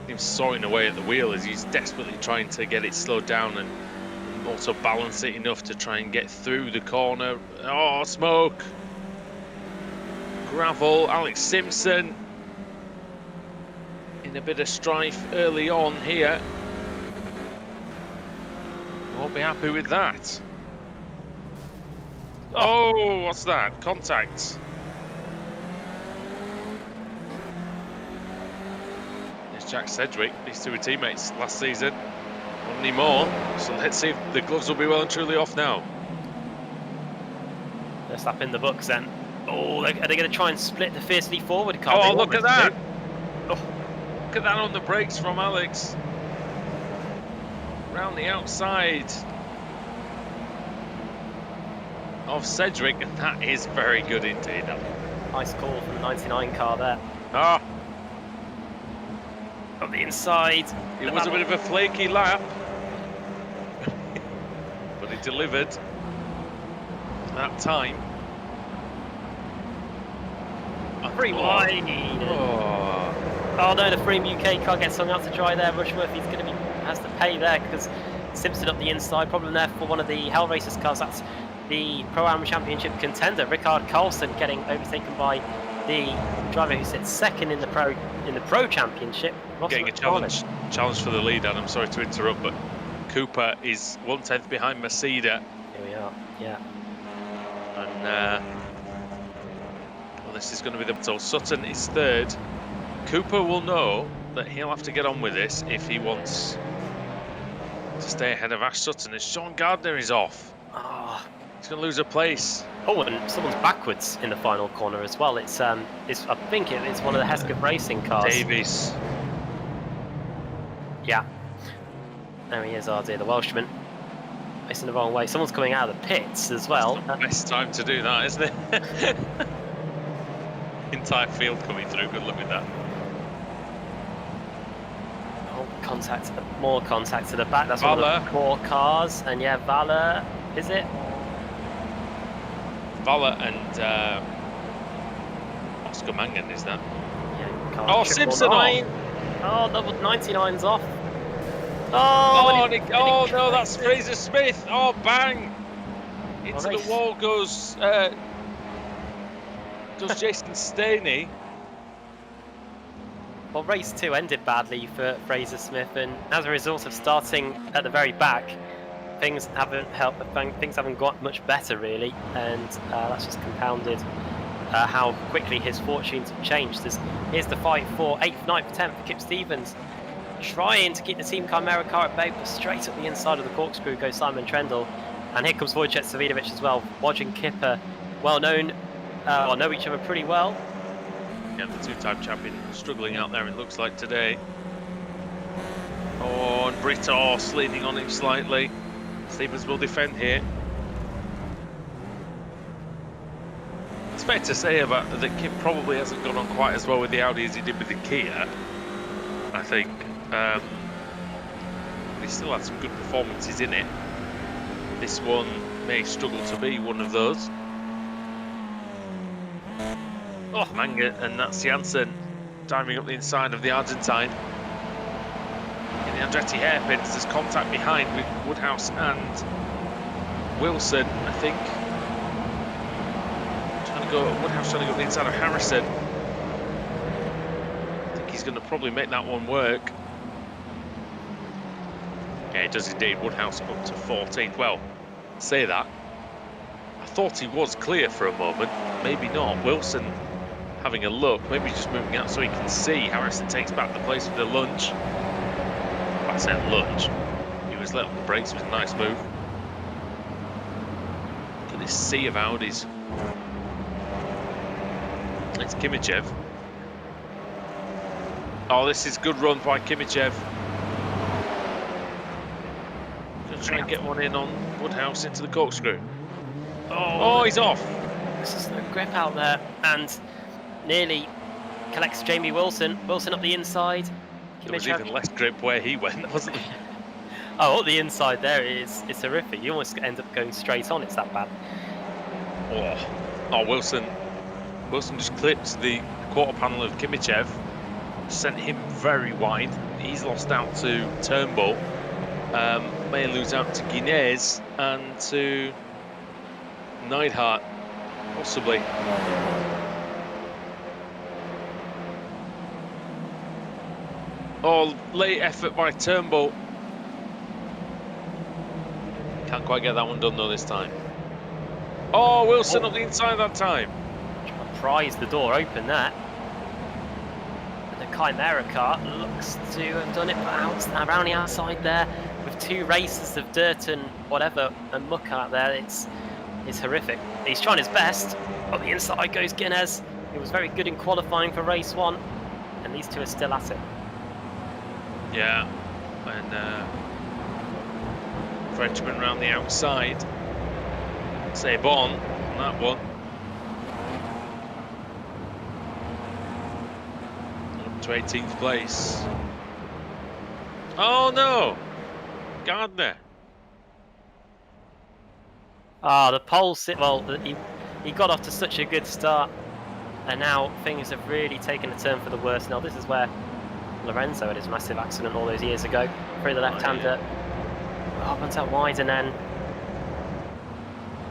B: him sawing away at the wheel as he's desperately trying to get it slowed down and also balance it enough to try and get through the corner. Oh, smoke! Gravel, Alex Simpson in a bit of strife early on here. Won't be happy with that. Oh, what's that? Contact. There's Jack Sedgwick. These two were teammates last season. Not anymore. So let's see if the gloves will be well and truly off now.
A: They're slapping the books then. Oh, are they going to try and split the fiercely forward car?
B: Oh, look at that! Oh, look at that on the brakes from Alex. Round the outside of Sedgwick, and that is very good indeed.
A: Nice call from the 99 car there.
B: Ah,
A: on the inside.
B: It was a bit of a flaky lap, but he delivered that time.
A: Pretty wide. Oh no, the Freem UK car gets hung out to dry there. Rushworth, has to pay there because Simpson up the inside. Problem there for one of the Hell Racers cars. That's the Pro-Am Championship contender, Rickard Carlson, getting overtaken by the driver who sits second in the Pro Championship.
B: Getting a challenge for the lead, and I'm sorry to interrupt, but Cooper is 1/10 behind Maceda.
A: Here we are. Yeah.
B: And well, this is going to be the... So Sutton is third. Cooper will know that he'll have to get on with this if he wants to stay ahead of Ash Sutton. As Sean Gardner is off.
A: Oh.
B: He's going to lose a place.
A: Oh, and someone's backwards in the final corner as well. It's I think it's one of the Hesketh Racing cars.
B: Davies.
A: Yeah. There he is, RD, the Welshman. Facing the wrong way. Someone's coming out of the pits as well.
B: That's not the best time to do that, isn't it? Entire field coming through. Good luck with that.
A: Oh, contact, more contact to the back. That's
B: Valor.
A: one of the core cars. And yeah, Valor, is it?
B: Valor and Oscar Mangan, is that?
A: Yeah, car
B: Oh,
A: triple
B: Simpson
A: nine.
B: off!
A: Oh, double 99's off.
B: Oh,
A: Oh,
B: no, that's Fraser Smith. Oh, bang! Into the
A: race.
B: wall goes Jason Staney.
A: Well, race 2 ended badly for Fraser Smith, and as a result of starting at the very back, things haven't got much better really, and that's just compounded how quickly his fortunes have changed. Here's the fight for 8th, 9th, 10th for Kip Stevens, trying to keep the Team Chimera car at bay, but straight up the inside of the corkscrew goes Simon Trendle, and here comes Wojciech Savidovic as well. Woj and Kipper, well known, or know each other pretty well.
B: Yeah, the two-time champion struggling out there, it looks like today. Oh, and Britos leaning on him slightly. Stevens will defend here. It's fair to say about that Kip probably hasn't gone on quite as well with the Audi as he did with the Kia, I think. But he still had some good performances in it. This one may struggle to be one of those. Oh, Manga, and that's Janssen diving up the inside of the Argentine. In the Andretti hairpins, there's contact behind with Woodhouse and Wilson, I think. Woodhouse trying to go up the inside of Harrison. I think he's going to probably make that one work. Yeah, it does indeed. Woodhouse up to 14th. Well, say that. I thought he was clear for a moment. Maybe not. Wilson having a look, maybe just moving out so he can see. Harrison takes back the place with the lunge. I said lunge. He was let on the brakes. It was a nice move. Look at this sea of Audis. It's Kimichev. Oh, this is good run by Kimichev. Gonna try and get one in on Woodhouse into the corkscrew. Oh, he's off.
A: This is no grip out there, and nearly collects Jamie Wilson. Wilson up the inside.
B: There was even less grip where he went, wasn't there?
A: Oh, up the inside there it's horrific. You almost end up going straight on. It's that bad.
B: Oh, Wilson just clipped the quarter panel of Kimichev, sent him very wide. He's lost out to Turnbull. May lose out to Guinness and to Neidhart, possibly. Oh, late effort by Turnbull. Can't quite get that one done though this time. Oh, Wilson up the inside that time.
A: Prise the door open there. The Chimera car looks to have done it, but around the outside there with two races of dirt and whatever and muck out there. It's horrific. He's trying his best. Up the inside goes Guinness. He was very good in qualifying for race 1, and these two are still at it.
B: Yeah, and Frenchman round the outside. Sebon on that one. Up to 18th place. Oh no! Gardner.
A: The pole sit. Well, he got off to such a good start, and now things have really taken a turn for the worse. Now this is where Lorenzo had his massive accident all those years ago. Through the left-hander, runs out wide, and then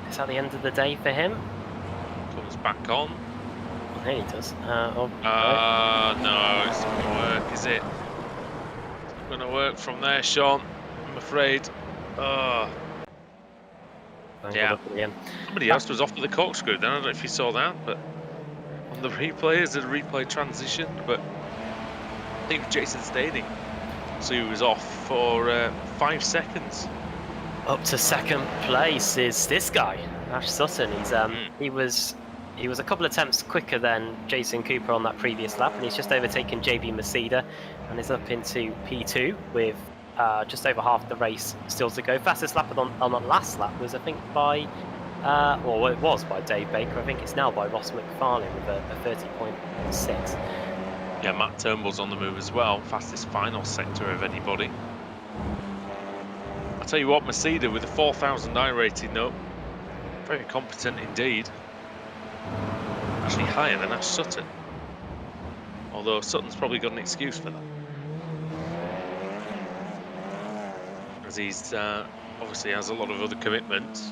A: is that the end of the day for him?
B: Comes back on.
A: Well, there he does.
B: No, it's not going to work, is it? It's not going to work from there, Sean. I'm afraid. Yeah. Somebody else was off at the corkscrew then. I don't know if you saw that, but on the replay, as a replay transition, but I think it was Jason Staney. So he was off for 5 seconds.
A: Up to second place is this guy, Ash Sutton. He was a couple of attempts quicker than Jason Cooper on that previous lap, and he's just overtaken JB Masida and is up into P2 with just over half the race still to go. Fastest lap on the last lap was, I think, by well, it was by Dave Baker. I think it's now by Ross Mcfarlane with a 30.6.
B: Yeah, Matt Turnbull's on the move as well. Fastest final sector of anybody. I'll tell you what, Masida with a 4,000 iRating though, very competent indeed. Actually higher than Ash Sutton. Although Sutton's probably got an excuse for that. As he's obviously has a lot of other commitments.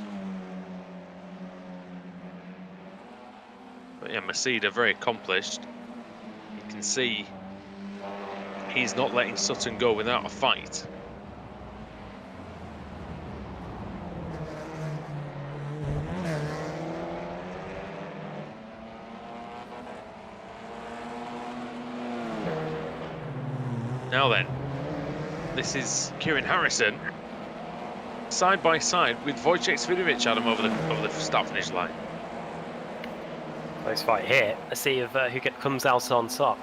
B: But yeah, Masida very accomplished. You can see he's not letting Sutton go without a fight. Now then, this is Kieran Harrison side by side with Wojciech Svidovic, Adam, over the start-finish line.
A: Close fight here. Let's see if who comes out on top.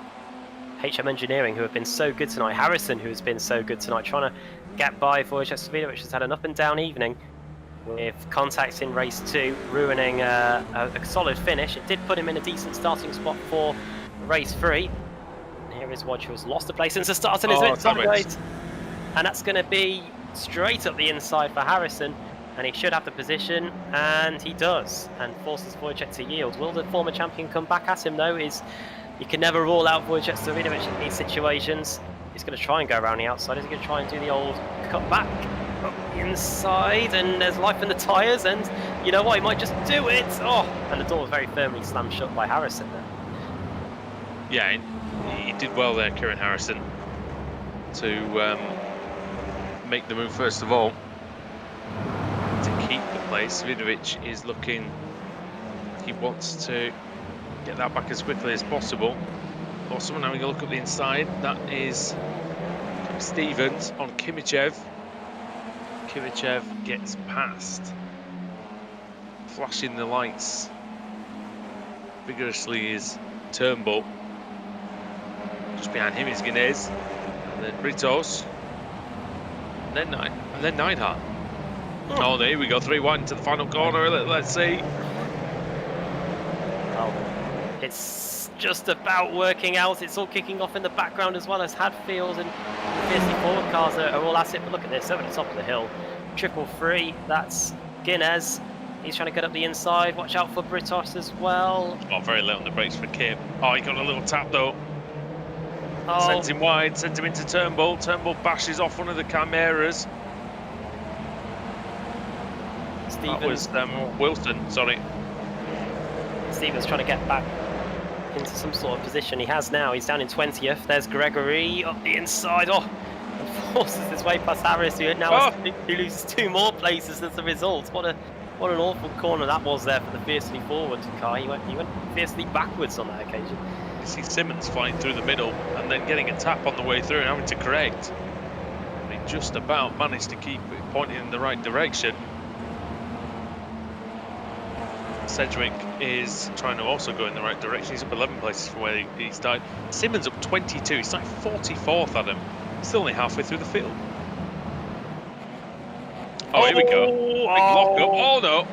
A: HM Engineering, who have been so good tonight. Harrison, who has been so good tonight, trying to get by Wojciech Svidovic, which has had an up and down evening with contacts in race 2, ruining a solid finish. It did put him in a decent starting spot for race 3. Here is Wodge, who has lost a place since the start and is inside. And that's going to be straight up the inside for Harrison. And he should have the position, and he does, and forces Wojciech to yield. Will the former champion come back at him, though? You can never rule out Wojciech Svidovic in these situations. He's going to try and go around the outside. Is he going to try and do the old cut back up the inside? And there's life in the tyres, and you know what? He might just do it. Oh, and the door was very firmly slammed shut by Harrison there.
B: Yeah, he did well there, Kieran Harrison, to make the move first of all. To keep the place, Svidovic is looking, he wants to get that back as quickly as possible. Or someone having a look at the inside, that is Stevens on Kimichev. Kimichev gets past, flashing the lights vigorously is Turnbull. Just behind him is Guinness, and then Britos, and then Neidhart. Oh, there we go, 3 wide into the final corner. Let's see.
A: Well, it's just about working out. It's all kicking off in the background, as well as Hadfield and fiercely forward cars are all at it. But look at this, over the top of the hill, 333. That's Guinness. He's trying to get up the inside. Watch out for Britos as well.
B: Oh, very late on the brakes for Kim. Oh, he got a little tap though.
A: Oh.
B: Sends him wide, sends him into Turnbull. Turnbull bashes off one of the Chimeras.
A: Stevens.
B: That was Wilson, sorry.
A: Stevens trying to get back into some sort of position. He has now. He's down in 20th. There's Gregory up the inside. Oh, and forces his way past Harris, who now who loses 2 more places as a result. What an awful corner that was there for the fiercely forward car. He went fiercely backwards on that occasion.
B: You see Simmons flying through the middle and then getting a tap on the way through and having to correct. But he just about managed to keep it pointing in the right direction. Sedgwick is trying to also go in the right direction. He's up 11 places from where he started. Simmons up 22. He's like 44th, Adam. Still only halfway through the field. Oh, here we go. Big lock up. Oh, no.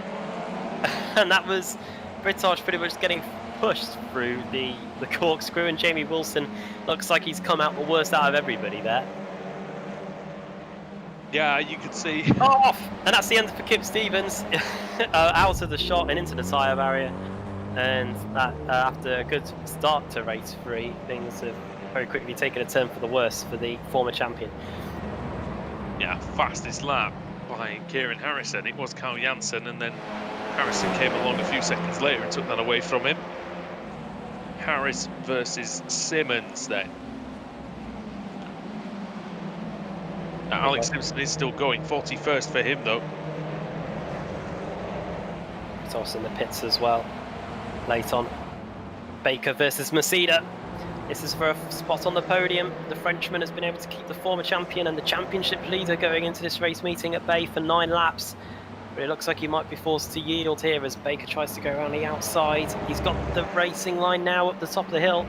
A: And that was Britos pretty much getting pushed through the corkscrew, and Jamie Wilson looks like he's come out the worst out of everybody there.
B: Yeah, you could see.
A: Off! And that's the end for Kip Stevens. Out of the shot and into the tyre barrier. And that, after a good start to race 3, things have very quickly taken a turn for the worse for the former champion.
B: Yeah, fastest lap by Kieran Harrison. It was Carl Janssen, and then Harrison came along a few seconds later and took that away from him. Harris versus Simmons then. Alex Simpson is still going, 41st for him though.
A: Santos in the pits as well. Late on. Baker versus Masida. This is for a spot on the podium. The Frenchman has been able to keep the former champion and the championship leader going into this race meeting at bay for 9 laps. But it looks like he might be forced to yield here as Baker tries to go around the outside. He's got the racing line now up the top of the hill.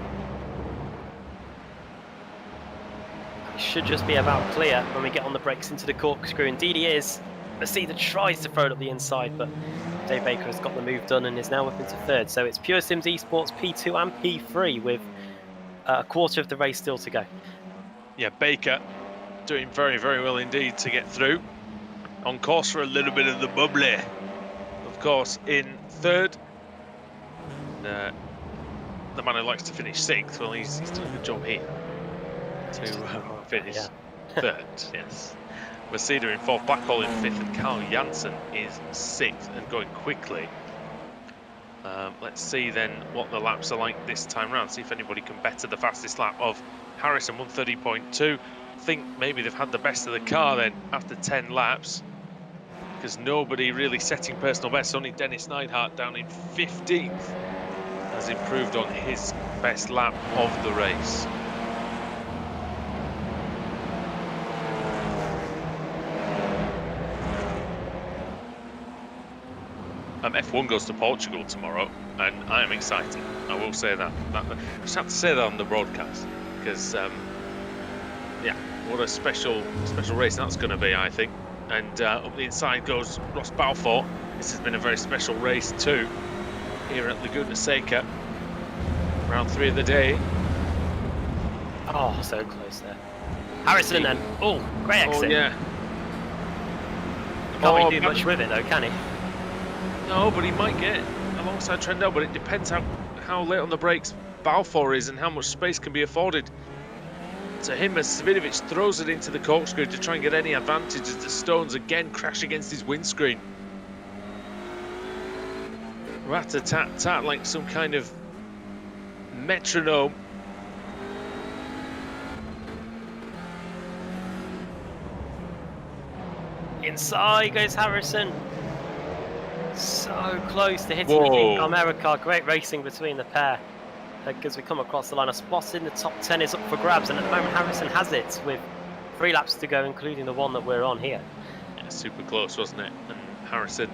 A: He should just be about clear when we get on the brakes into the corkscrew. Indeed he is. Masida tries to throw it up the inside, but Dave Baker has got the move done and is now up into 3rd. So it's Pure Sims Esports P2 and P3 with a quarter of the race still to go.
B: Yeah, Baker doing very, very well indeed to get through. On course for a little bit of the bubbly. Of course, in 3rd. The man who likes to finish 6th, well, he's done a good job here to finish 3rd, yes. Masida in 4th, Blackhall in 5th, and Carl Janssen is 6th and going quickly. Let's see then what the laps are like this time round. See if anybody can better the fastest lap of Harrison, 1:30.2. I think maybe they've had the best of the car then after 10 laps, because nobody really setting personal bests. Only Dennis Neidhart down in 15th has improved on his best lap of the race. F1 goes to Portugal tomorrow, and I am excited. I will say that. I just have to say that on the broadcast, because yeah, what a special race that's going to be, I think. And up the inside goes Ross Balfour. This has been a very special race too, here at Laguna Seca. Round 3 of the day.
A: Oh, so close there. Harrison then. Oh, great exit.
B: Oh yeah.
A: He can't really do much with it though, can he?
B: No, but he might get alongside Trendell, but it depends how late on the brakes Balfour is and how much space can be afforded to him as Savidovic throws it into the corkscrew to try and get any advantage as the stones again crash against his windscreen. Rat-a-tat-tat like some kind of metronome.
A: Inside goes Harrison. So close to hitting the Inca America. Great racing between the pair. As we come across the line, a spot in the top 10 is up for grabs, and at the moment Harrison has it with 3 laps to go, including the one that we're on here.
B: Yeah, super close, wasn't it? And Harrison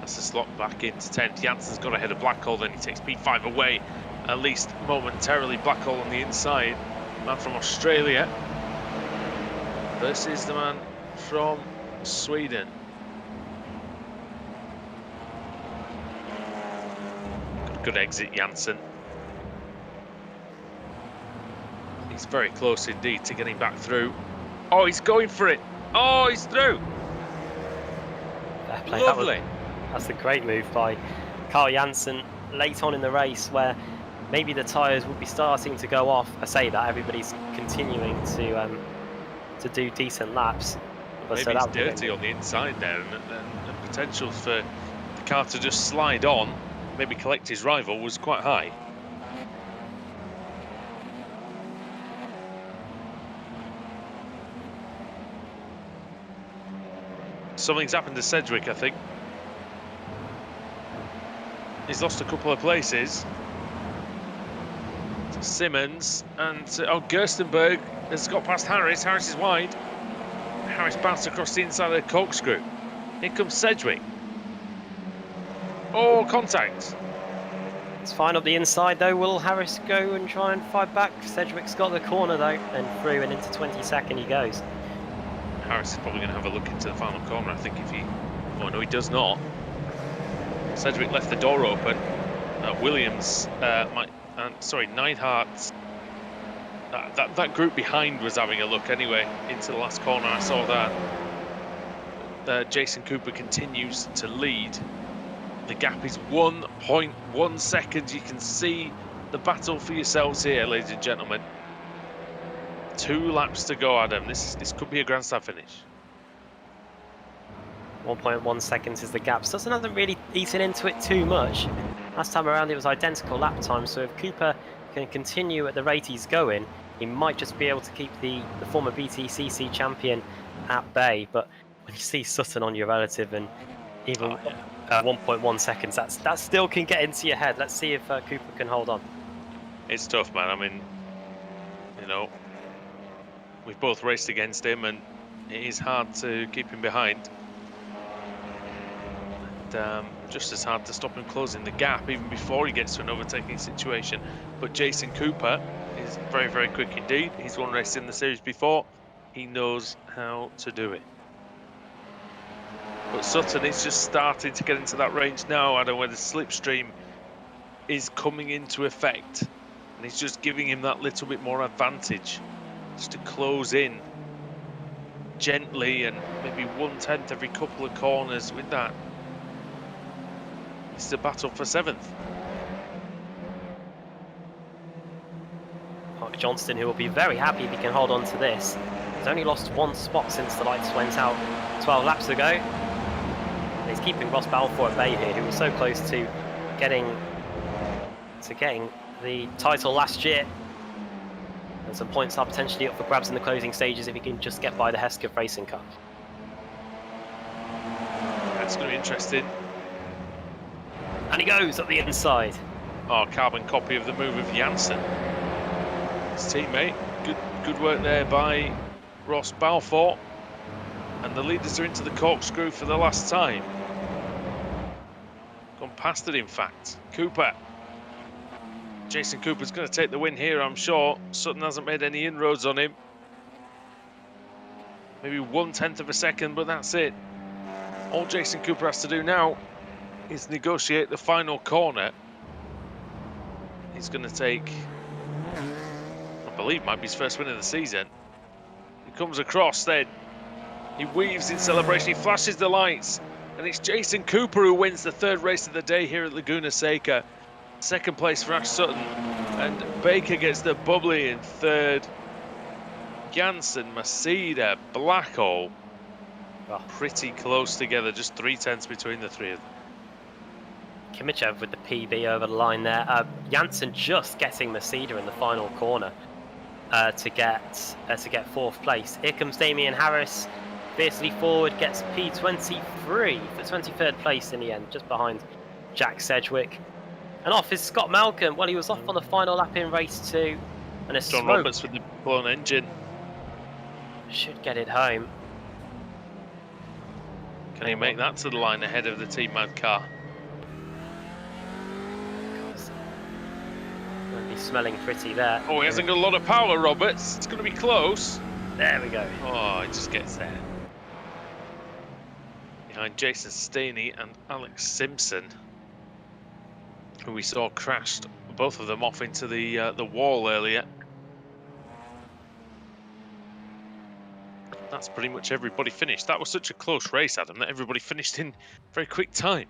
B: has to slot back into 10th. Janssen's got ahead of Blackhall, then he takes P5 away, at least momentarily. Blackhall on the inside, man from Australia versus the man from Sweden. Good exit, Janssen. He's very close indeed to getting back through. Oh, he's going for it. Oh, he's through.
A: Fair play.
B: Lovely.
A: That's a great move by Carl Janssen late on in the race, where maybe the tyres will be starting to go off. I say that everybody's continuing to do decent laps. But
B: maybe it's dirty on the inside there, and the potential for the car to just slide on, maybe collect his rival, was quite high. Something's happened to Sedgwick, I think. He's lost a couple of places. Simmons and Gerstenberg has got past Harris. Harris is wide. Harris bounced across the inside of the corkscrew. Here comes Sedgwick. Oh, contact.
A: It's fine up the inside though. Will Harris go and try and fight back? Sedgwick's got the corner though, and through and into 22nd he goes.
B: Harris is probably going to have a look into the final corner, I think, if he... Oh, no, he does not. Sedgwick left the door open. Williams, Neidhart... That group behind was having a look anyway into the last corner. I saw that. Jason Cooper continues to lead. The gap is 1.1 seconds. You can see the battle for yourselves here, ladies and gentlemen. 2 laps to go, Adam. This could be a grandstand finish.
A: 1.1 seconds is the gap. So it hasn't really eaten into it too much. Last time around it was identical lap time, so if Cooper can continue at the rate he's going, he might just be able to keep the former BTCC champion at bay. But when you see Sutton on your relative, and even 1.1 seconds. That still can get into your head. Let's see if Cooper can hold on.
B: It's tough, man. I mean, you know, we've both raced against him, and it is hard to keep him behind. And just as hard to stop him closing the gap, even before he gets to an overtaking situation. But Jason Cooper is very, very quick indeed. He's won races in the series before. He knows how to do it. But Sutton is just starting to get into that range now, Adam, where the slipstream is coming into effect. And he's just giving him that little bit more advantage, just to close in gently and maybe 1/10 every couple of corners with that. It's the battle for 7th.
A: Mark Johnston, who will be very happy if he can hold on to this. He's only lost 1 spot since the lights went out 12 laps ago. And he's keeping Ross Balfour at bay here, who was so close to getting the title last year. And some points are potentially up for grabs in the closing stages if he can just get by the Hesketh Racing Cup.
B: That's going to be interesting.
A: And he goes up the inside.
B: Oh, carbon copy of the move of Janssen. His teammate. Good work there by Ross Balfour. And the leaders are into the corkscrew for the last time. Gone past it, in fact. Cooper. Jason Cooper's going to take the win here, I'm sure. Sutton hasn't made any inroads on him. Maybe 1/10 of a second, but that's it. All Jason Cooper has to do now is negotiate the final corner. He's going to take, I believe, might be his first win of the season. He comes across then. He weaves in celebration. He flashes the lights. And it's Jason Cooper who wins the 3rd race of the day here at Laguna Seca. 2nd place for Ash Sutton. And Baker gets the bubbly in 3rd. Janssen, Masida, Blackhall.
A: Oh.
B: Pretty close together. Just 3/10 between the 3 of them.
A: Kimichev with the PB over the line there. Janssen just getting Masida in the final corner to get 4th place. Here comes Damien Harris, fiercely forward, gets P23 for 23rd place in the end, just behind Jack Sedgwick. And off is Scott Malcolm. Well, he was off on the final lap in race 2, and a
B: John
A: smoke
B: Roberts with the blown engine.
A: should get it home.
B: Can he make that to the line ahead of the Team Mad car?
A: Won't be smelling pretty there.
B: Oh, he hasn't got a lot of power, Roberts. It's going to be close.
A: There we go.
B: Oh, he just gets there. Behind Jason Staney and Alex Simpson, who we saw crashed both of them off into the wall earlier. That's pretty much everybody finished. That was such a close race, Adam, that everybody finished in very quick time.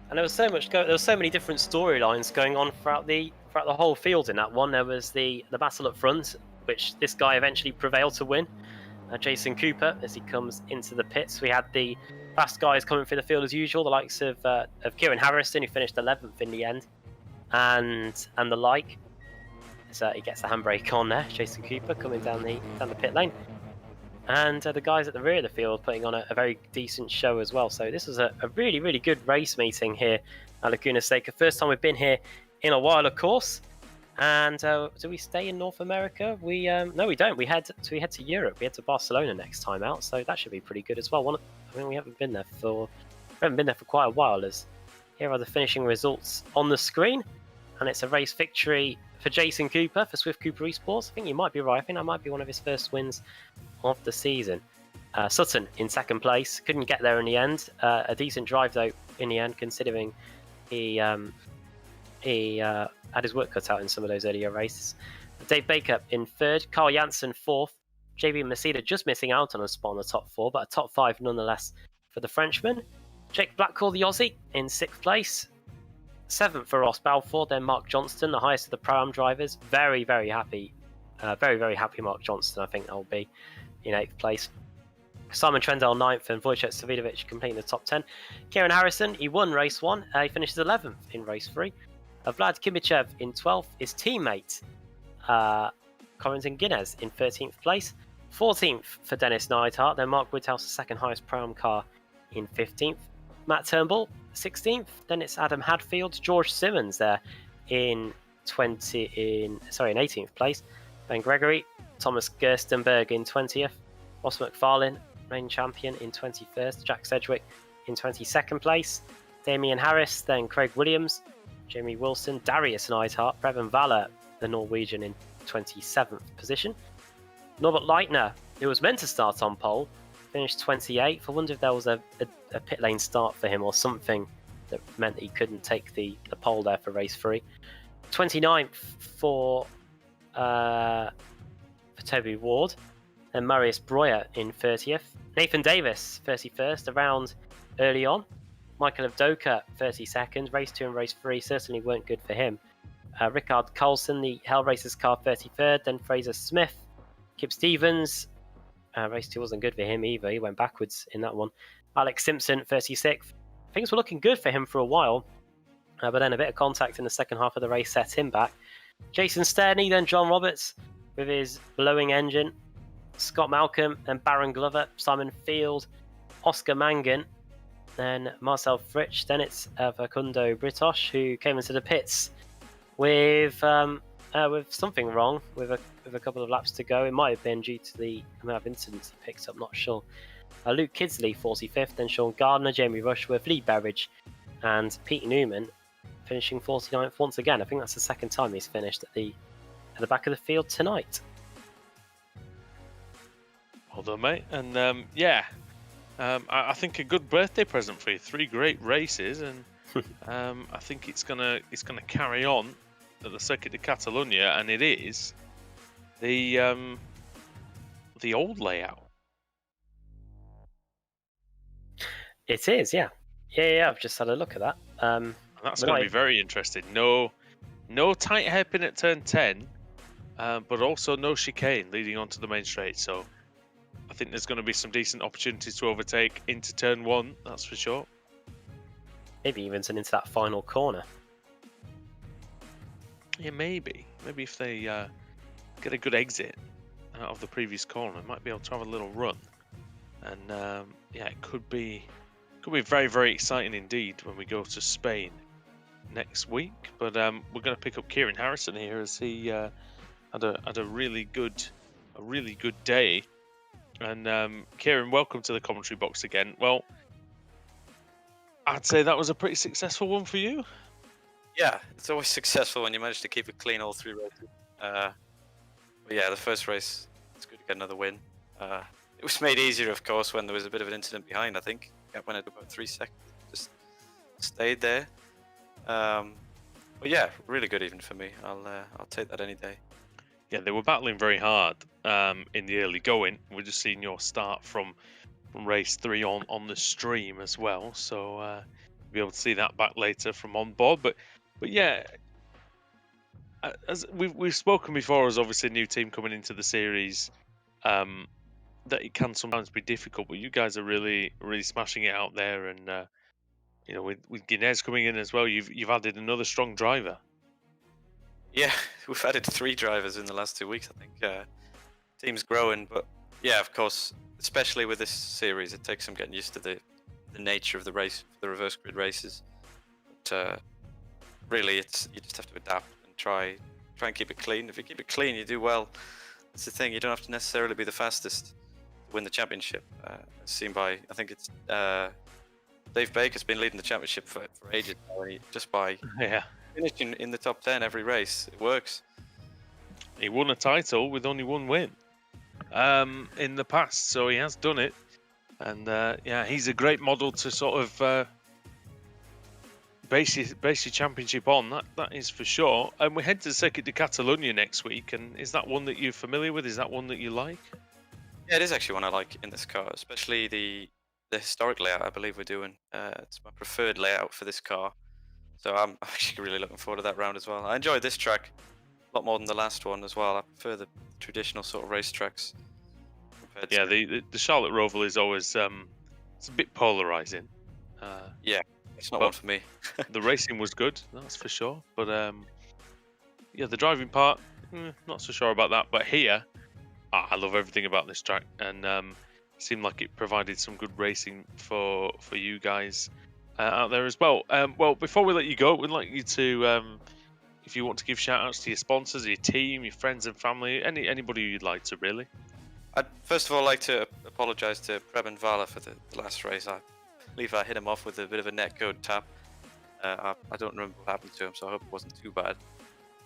A: And there was so much there was so many different storylines going on throughout the whole field in that one. There was the battle up front, which this guy eventually prevailed to win. Jason Cooper, as he comes into the pits. We had the fast guys coming through the field as usual, the likes of Kieran Harrison, who finished 11th in the end, and the like. So he gets the handbrake on there. Jason Cooper coming down the pit lane. And the guys at the rear of the field putting on a very decent show as well. So this was a really, really good race meeting here at Laguna Seca. First time we've been here in a while, of course. And do we stay in North America? No, we don't. We head to Europe. We head to Barcelona next time out. So that should be pretty good as well. We haven't been there for quite a while. As here are the finishing results on the screen, and it's a race victory for Jason Cooper for Swift Cooper Esports. I think you might be right. I think that might be one of his first wins of the season. Sutton in 2nd place, couldn't get there in the end. A decent drive though in the end, considering he had his work cut out in some of those earlier races. Dave Baker in 3rd, Carl Janssen 4th, JB Masida just missing out on a spot on the top 4, but a top 5 nonetheless for the Frenchman. Jake Blackwell, the Aussie, in 6th place. 7th for Ross Balfour, then Mark Johnston, the highest of the Pro-Am drivers. Very, very happy. Very, very happy Mark Johnston, I think that will be in 8th place. Simon Trendell 9th and Wojciech Savidovic completing the top 10. Kieran Harrison, he won race 1. He finishes 11th in race 3. Vlad Kimichev in 12th. His teammate, Corentin Guinness, in 13th place. 14th for Dennis Neidhart. Then Mark Woodhouse, the 2nd highest Pro-Am car, in 15th. Matt Turnbull, 16th. Then it's Adam Hadfield, George Simmons there in 18th place. Ben Gregory, Thomas Gerstenberg in 20th. Ross Mcfarlane, reigning champion, in 21st. Jack Sedgwick in 22nd place. Damien Harris, then Craig Williams, Jamie Wilson, Darius Neidhart, Brevin Valler, the Norwegian, in 27th position. Norbert Leitner, who was meant to start on pole, finished 28th. I wonder if there was a pit lane start for him or something that meant that he couldn't take the pole there for race 3. 29th for Toby Ward, and Marius Breuer in 30th. Nathan Davis, 31st, around early on. Michael Avdoka, 32nd. Race 2 and race 3 certainly weren't good for him. Rickard Carlson, the Hell Racers car, 33rd. Then Fraser Smith. Kip Stevens, race 2 wasn't good for him either. He went backwards in that one. Alex Simpson, 36th. Things were looking good for him for a while, but then a bit of contact in the second half of the race set him back. Jason Sterney, then John Roberts with his blowing engine. Scott Malcolm, then Baron Glover, Simon Field, Oscar Mangan, then Marcel Fritsch. Then it's Facundo Britosh, who came into the pits with something wrong with a couple of laps to go. It might have been due to the amount of incidents he picked up, not sure. Luke Kidsley, 45th, then Sean Gardner, Jamie Rushworth, Lee Berridge, and Pete Newman finishing 49th once again. I think that's the second time he's finished at the back of the field tonight.
B: Well done, mate. And I think a good birthday present for you. 3 great races, and I think it's gonna carry on at the Circuit de Catalunya, and it is the old layout. It
A: is, yeah. I've just had a look at that.
B: And that's going to be very interesting. No tight hairpin at turn 10, but also no chicane leading onto the main straight. So I think there's going to be some decent opportunities to overtake into turn 1. That's for sure.
A: Maybe even into that final corner.
B: Yeah, maybe if they get a good exit out of the previous corner, might be able to have a little run. And it could be very, very exciting indeed when we go to Spain next week. But we're going to pick up Kieran Harrison here, as he had a really good day. And Kieran, welcome to the commentary box again. Well, I'd say that was a pretty successful one for you.
C: Yeah, it's always successful when you manage to keep it clean all 3 races. But yeah, the first race, it's good to get another win. It was made easier, of course, when there was a bit of an incident behind, I think. It went at about 3 seconds. Just stayed there. But yeah, really good even for me. I'll take that any day.
B: Yeah, they were battling very hard in the early going. We're just seeing your start from race 3 on the stream as well. So we'll be able to see that back later from on board. But yeah, as we've spoken before, as obviously a new team coming into the series, that it can sometimes be difficult, but you guys are really smashing it out there. And with Guinness coming in as well, you've added another strong driver.
C: Yeah, we've added 3 drivers in the last 2 weeks, I think. Team's growing, but yeah, of course, especially with this series, it takes some getting used to the nature of the race, the reverse grid races. But really, you just have to adapt and try and keep it clean. If you keep it clean, you do well. That's the thing. You don't have to necessarily be the fastest to win the championship. As seen by, I think it's Dave Baker's been leading the championship for ages now, and just by finishing in the top 10 every race, it works.
B: He won a title with only 1 win in the past, so he has done it. And he's a great model to sort of base your championship on. That is for sure. And we head to the Circuit de Catalunya next week. And is that one that you're familiar with? Is that one that you like?
C: Yeah, it is actually one I like in this car, especially the historic layout. I believe we're doing. It's my preferred layout for this car. So I'm actually really looking forward to that round as well. I enjoyed this track a lot more than the last one as well. I prefer the traditional sort of race tracks.
B: Yeah, the Charlotte Roval is always it's a bit polarizing.
C: Yeah, it's not one for me.
B: The racing was good, that's for sure. But yeah, the driving part, not so sure about that. But here, I love everything about this track, and it seemed like it provided some good racing for you guys out there as well. Well, before we let you go, we'd like you to, if you want to give shout-outs to your sponsors, your team, your friends and family, anybody you'd like to, really.
C: I'd first of all like to apologise to Preben Vala for the last race. I believe I hit him off with a bit of a netcode tap. I don't remember what happened to him, so I hope it wasn't too bad.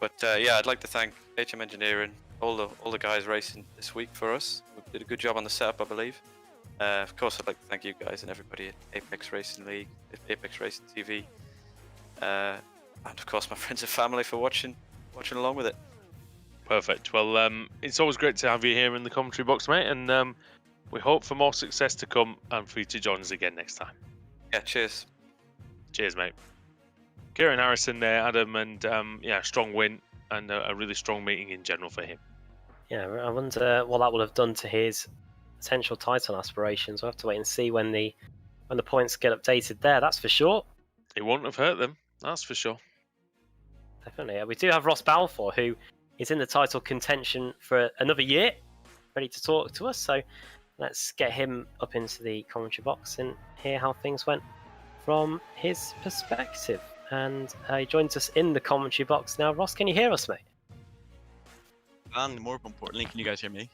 C: But yeah, I'd like to thank HM Engineering, all the guys racing this week for us. We did a good job on the setup, I believe. Of course, I'd like to thank you guys and everybody at Apex Racing League, Apex Racing TV, and of course my friends and family for watching along with it.
B: Perfect. Well, it's always great to have you here in the commentary box, mate, and we hope for more success to come and for you to join us again next time.
C: Yeah, cheers.
B: Cheers, mate. Kieran Harrison there, Adam, and yeah, strong win and a really strong meeting in general for him.
A: Yeah, I wonder what that would have done to his potential title aspirations. We'll have to wait and see when the points get updated there, that's for sure.
B: It won't have hurt them, that's for sure.
A: Definitely. We do have Ross Balfour, who is in the title contention for another year, ready to talk to us. So let's get him up into the commentary box and hear how things went from his perspective. And he joins us in the commentary box now. Ross, can you hear us, mate?
D: And more importantly, can you guys hear me?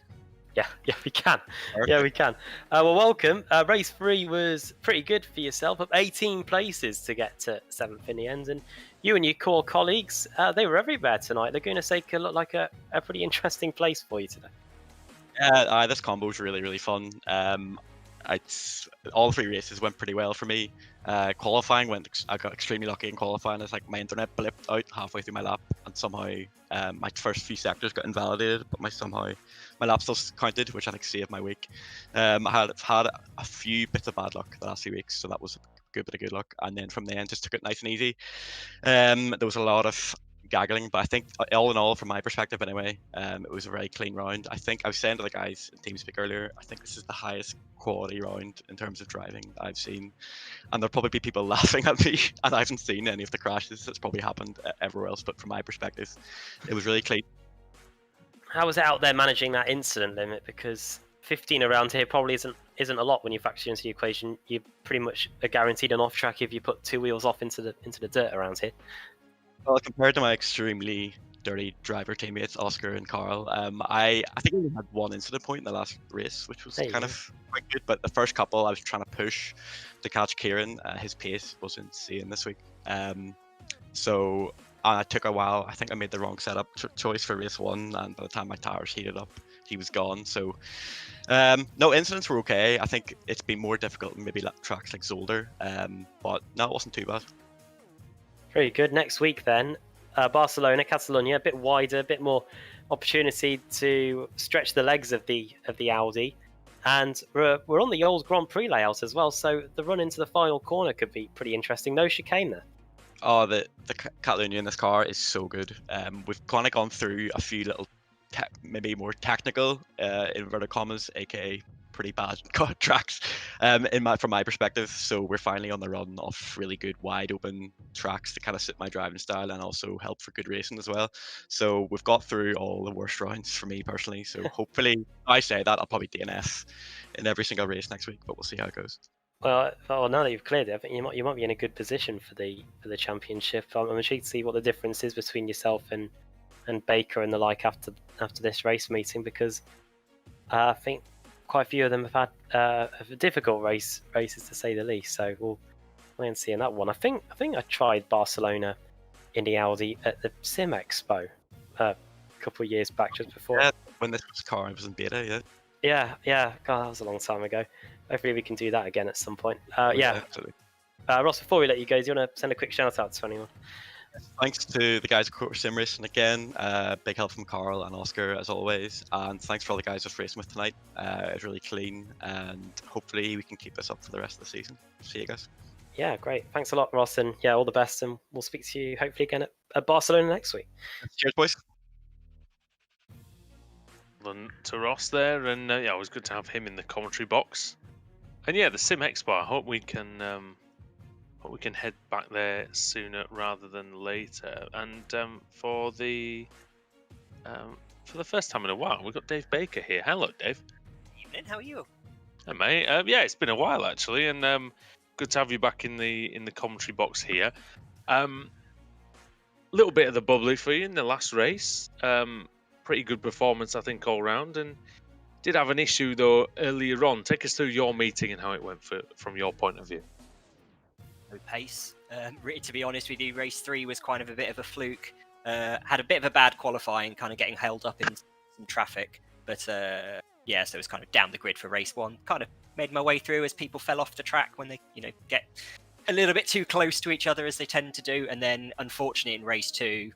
A: Yeah, we can.
D: Perfect.
A: Yeah, we can. Well, welcome. Race 3 was pretty good for yourself, up 18 places to get to 7th in the end. And you and your core colleagues, they were everywhere tonight. Laguna Seca looked like a pretty interesting place for you today.
D: Yeah, this combo was really, really fun. All 3 races went pretty well for me. Qualifying I got extremely lucky in qualifying. It's like my internet blipped out halfway through my lap, and somehow my first few sectors got invalidated, but my lap still counted, which I think saved my week. I had a few bits of bad luck the last few weeks, so that was a good bit of good luck. And then from the end, just took it nice and easy. There was a lot of gaggling, but I think all in all, from my perspective anyway, it was a very clean round. I think I was saying to the guys in TeamSpeak earlier, I think this is the highest quality round in terms of driving I've seen, and there'll probably be people laughing at me, and I haven't seen any of the crashes that's probably happened everywhere else, but from my perspective, it was really clean.
A: How was it out there managing that incident limit? Because 15 around here probably isn't a lot when you factor into the equation. You pretty much are guaranteed an off track if you put 2 wheels off into the dirt around here.
D: Well, compared to my extremely dirty driver teammates, Oscar and Carl, I think I only had 1 incident point in the last race, which was kind of quite good. But the first couple, I was trying to push to catch Kieran. His pace was insane this week. So it took a while. I think I made the wrong setup choice for race 1, and by the time my tires heated up, he was gone. So no, incidents were okay. I think it's been more difficult in maybe tracks like Zolder, but no, it wasn't too bad.
A: Very good. Next week then, Barcelona, Catalonia, a bit wider, a bit more opportunity to stretch the legs of the Audi, and we're on the old Grand Prix layout as well. So the run into the final corner could be pretty interesting. No chicane there.
D: Oh, the Catalonia in this car is so good. We've kind of gone through a few little maybe more technical inverted commas, aka pretty bad tracks from my perspective. So we're finally on the run of really good wide open tracks to kind of sit my driving style and also help for good racing as well. So we've got through all the worst rounds for me personally. So hopefully, I say that I'll probably DNF in every single race next week, but we'll see how it goes.
A: Well, now that you've cleared it, I think you might be in a good position for the championship. I'm intrigued to see what the difference is between yourself and Baker and the like after this race meeting, because I think quite a few of them have had difficult races to say the least. So we'll wait and see in that one. I think I tried Barcelona in the Audi at the Sim Expo a couple of years back, just before.
D: Yeah, when this car was in beta,
A: yeah. God, that was a long time ago. Hopefully we can do that again at some point. Yeah.
D: Absolutely.
A: Ross, before we let you go, do you want to send a quick shout out to anyone?
D: Thanks to the guys at Court Sim Racing again. Big help from Carl and Oscar as always, and thanks for all the guys just racing with tonight. It's really clean, and hopefully we can keep this up for the rest of the season. See you guys.
A: Yeah, great. Thanks a lot, Ross, and yeah, all the best, and we'll speak to you hopefully again at Barcelona next week.
D: Cheers, boys.
B: To Ross there, and yeah, it was good to have him in the commentary box. And yeah, the Sim Expo. I hope we can head back there sooner rather than later. And for the first time in a while, we've got Dave Baker here. Hello, Dave.
E: Evening. How are you?
B: Hey, mate. Yeah, it's been a while actually, and Good to have you back in the commentary box here. Little bit of the bubbly for you in the last race. Pretty good performance, I think, all round, and did have an issue though earlier on. Take us through your meeting and how it went from your point of view.
E: Pace. Really, to be honest with you, race 3 was kind of a bit of a fluke. Had a bit of a bad qualifying, kind of getting held up in some traffic. But yeah, so it was kind of down the grid for race 1. Kind of made my way through as people fell off the track when they, get a little bit too close to each other as they tend to do. And then, unfortunately, in race 2,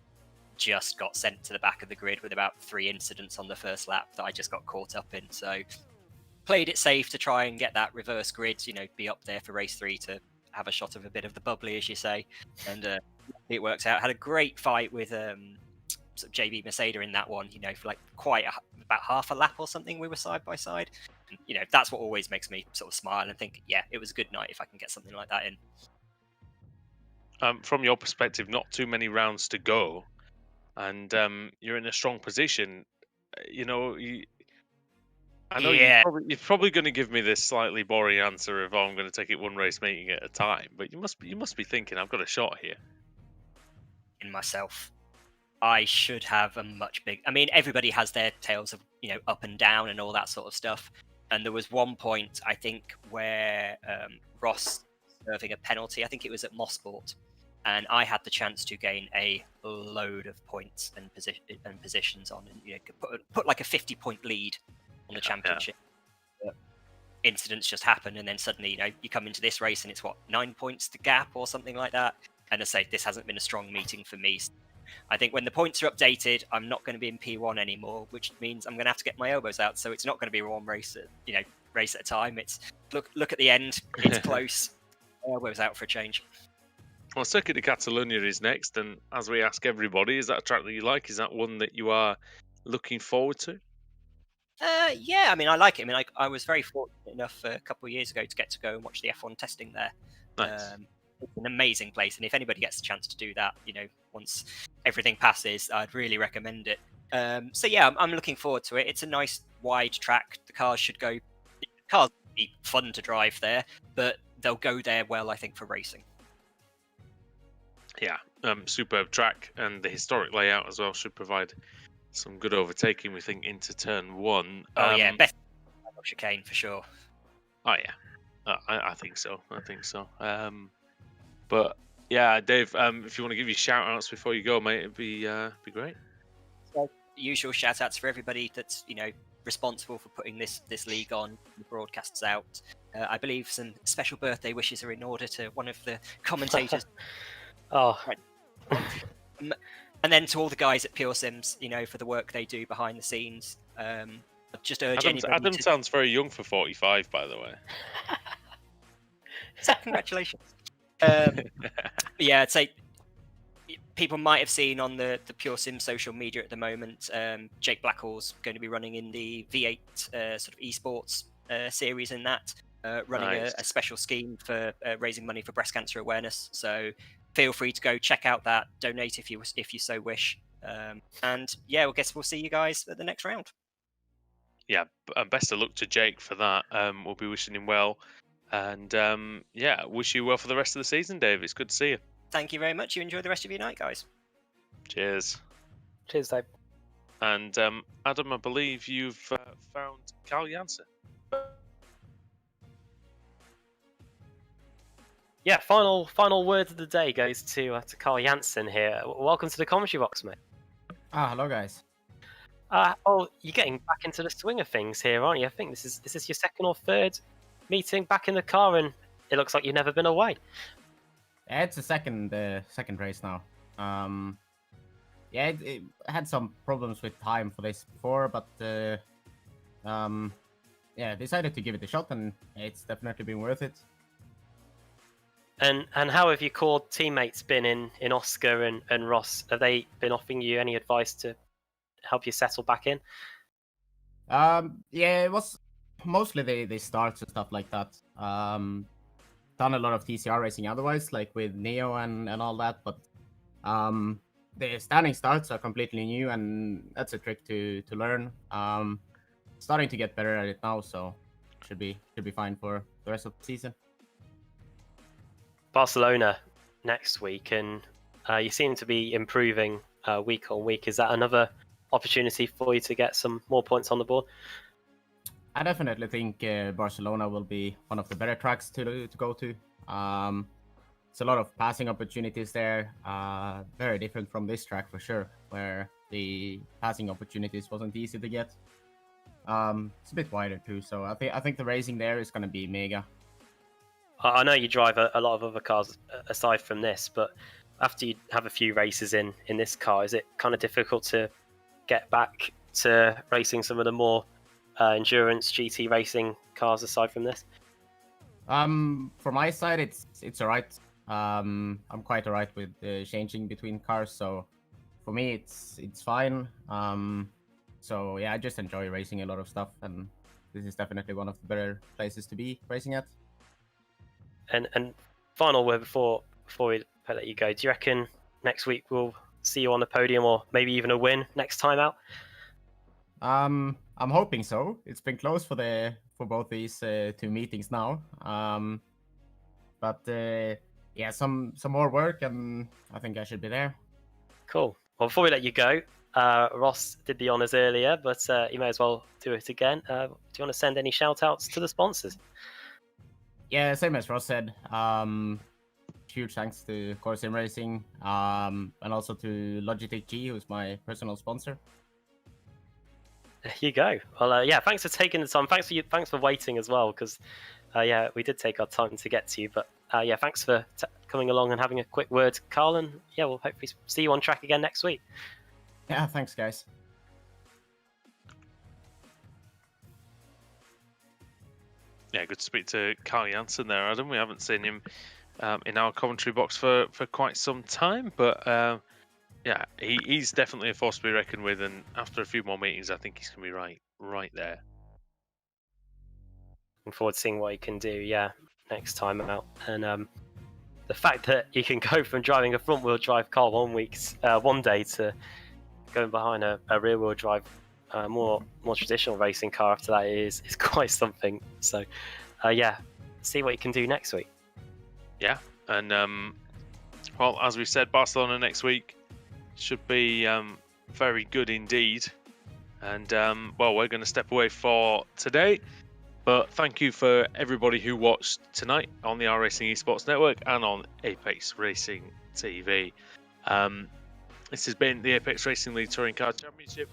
E: just got sent to the back of the grid with about 3 incidents on the first lap that I just got caught up in. So played it safe to try and get that reverse grid, be up there for race 3 to have a shot of a bit of the bubbly, as you say. And it works out. Had a great fight with sort of JB Mercedes in that one, for like about half a lap or something. We were side by side. And, that's what always makes me sort of smile and think, yeah, it was a good night if I can get something like that in.
B: From your perspective, not too many rounds to go, and you're in a strong position. I know
E: Yeah.
B: you're probably going to give me this slightly boring answer of, I'm going to take it one race meeting at a time. But you must be thinking, I've got a shot here.
E: In myself, I should have a much big. I mean, everybody has their tales of up and down and all that sort of stuff. And there was one point, I think, where Ross serving a penalty. I think it was at Mosport, and I had the chance to gain a load of points and positions on, and put like a 50-point lead on the championship. But incidents just happen, and then suddenly you come into this race and it's 9 points to gap or something like that. And I say this hasn't been a strong meeting for me. I think when the points are updated, I'm not going to be in P1 anymore, which means I'm going to have to get my elbows out. So it's not going to be one race at a time. It's look at the end. It's close. Elbows out for a change.
B: Well, Seca de Catalunya is next, and as we ask everybody, is that a track that you like? Is that one that you are looking forward to?
E: Yeah, I mean, I like it. I mean, I was very fortunate enough a couple of years ago to get to go and watch the F1 testing there.
B: Nice.
E: It's an amazing place, and if anybody gets a chance to do that, once everything passes, I'd really recommend it. So yeah, I'm looking forward to it. It's a nice wide track. The cars should go. Cars will be fun to drive there, but they'll go there well, I think, for racing.
B: Yeah, superb track, and the historic layout as well should provide some good overtaking, we think, into turn 1.
E: Oh yeah, best chicane for sure.
B: Oh yeah, I think so. But yeah, Dave, if you want to give your shout outs before you go, mate, it'd be great.
E: So, usual shout outs for everybody that's responsible for putting this league on, the broadcasts out. I believe some special birthday wishes are in order to one of the commentators.
A: Oh,
E: right. And then to all the guys at Pure Sims, for the work they do behind the scenes. Just urge anybody.
B: Adam sounds very young for 45, by the way.
E: Congratulations. Yeah, I'd say people might have seen on the Pure Sim social media at the moment, Jake Blackhall's going to be running in the V8 sort of esports series in that, running
B: Nice.
E: a special scheme for raising money for breast cancer awareness. So feel free to go check out that, donate if you so wish. And yeah, I guess we'll see you guys at the next round.
B: Yeah, and best of luck to Jake for that. We'll be wishing him well. And yeah, wish you well for the rest of the season, Dave. It's good to see you.
E: Thank you very much. You enjoy the rest of your night, guys.
B: Cheers.
A: cheers, Dave.
B: And Adam, I believe you've found Carl Janssen.
A: Yeah, final words of the day goes to Carl Janssen here. Welcome to the commentary box, mate.
F: Hello guys.
A: You're getting back into the swing of things here, aren't you? I think this is your second or third meeting back in the car, and it looks like you've never been away.
F: Yeah, it's the second race now. Yeah, it had some problems with time for this before, but yeah, decided to give it a shot, and it's definitely been worth it.
A: And how have your core teammates been in Oscar and Ross? Have they been offering you any advice to help you settle back in?
F: Yeah, it was mostly the starts and stuff like that. Done a lot of TCR racing otherwise, like with Neo and all that, but the standing starts are completely new, and that's a trick to learn. Starting to get better at it now, so should be fine for the rest of the season.
A: Barcelona next week, and you seem to be improving week on week. Is that another opportunity for you to get some more points on the board?
F: I definitely think Barcelona will be one of the better tracks to go to. It's a lot of passing opportunities there. Very different from this track for sure, where the passing opportunities wasn't easy to get. It's a bit wider too, so I think the racing there is going to be mega.
A: I know you drive a lot of other cars aside from this, but after you have a few races in this car, is it kind of difficult to get back to racing some of the more endurance GT racing cars aside from this?
F: For my side, it's alright. I'm quite alright with changing between cars, so for me it's fine. So yeah, I just enjoy racing a lot of stuff, and this is definitely one of the better places to be racing at. And
A: final word before we let you go, do you reckon next week we'll see you on the podium, or maybe even a win next time out?
F: I'm hoping so. It's been close for both these two meetings now. But yeah, some more work, and I think I should be there.
A: Cool. Well, before we let you go, Ross did the honours earlier, but you may as well do it again. Do you want to send any shout outs to the sponsors?
F: Yeah, same as Ross said. Huge thanks to Core Sim Racing, and also to Logitech G, who's my personal sponsor.
A: There you go. Well, yeah, thanks for taking the time. Thanks for waiting as well, because yeah, we did take our time to get to you. But yeah, thanks for coming along and having a quick word, Carl. And yeah, we'll hopefully see you on track again next week.
F: Yeah, thanks, guys.
B: Yeah, good to speak to Carl Janssen there, Adam. We haven't seen him in our commentary box for quite some time, but yeah, he's definitely a force to be reckoned with. And after a few more meetings, I think he's going to be right there.
A: Looking forward to seeing what he can do. Yeah, next time out. And the fact that you can go from driving a front-wheel drive car one day to going behind a rear-wheel drive, more traditional racing car after that is quite something. So yeah, see what you can do next week.
B: Yeah, and well, as we said, Barcelona next week should be very good indeed. And well, we're going to step away for today, but thank you for everybody who watched tonight on the iRacing Esports Network and on Apex Racing TV. This has been the Apex Racing League Touring Car Championship.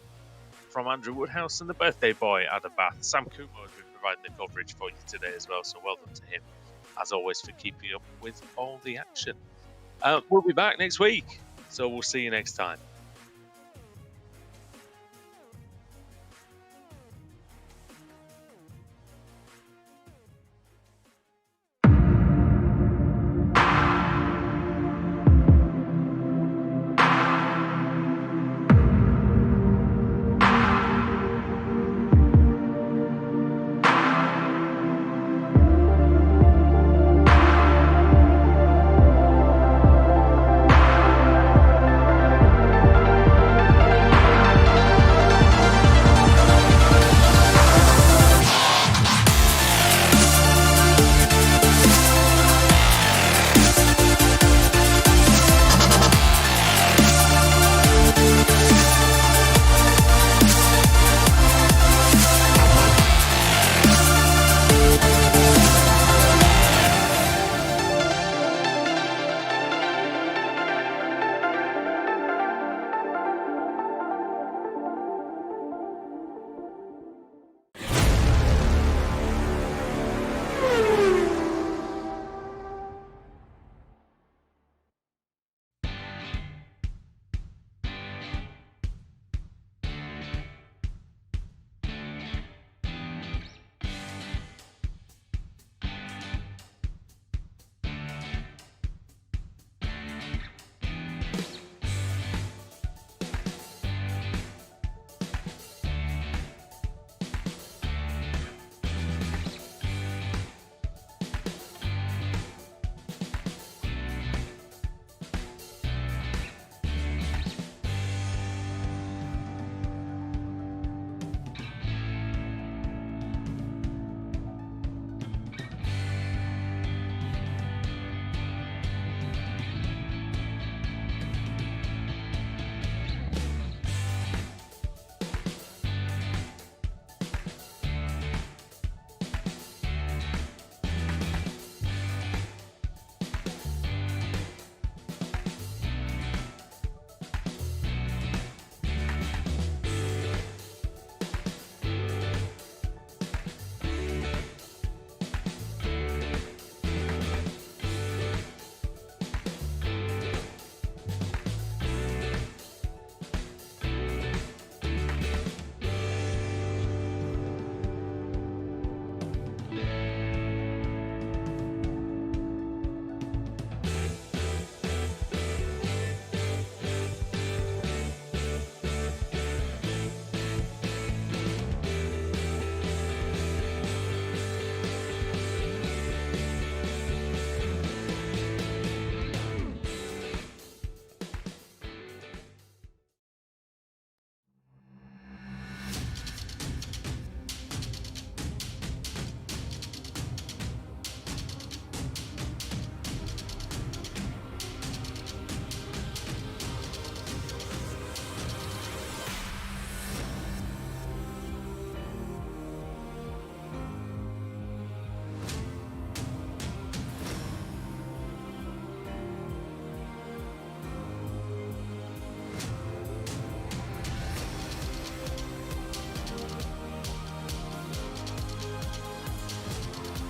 B: From Andrew Woodhouse and the birthday boy, Adam Bath. Sam Kumo has been providing the coverage for you today as well, so well done to him, as always, for keeping up with all the action. We'll be back next week, so we'll see you next time.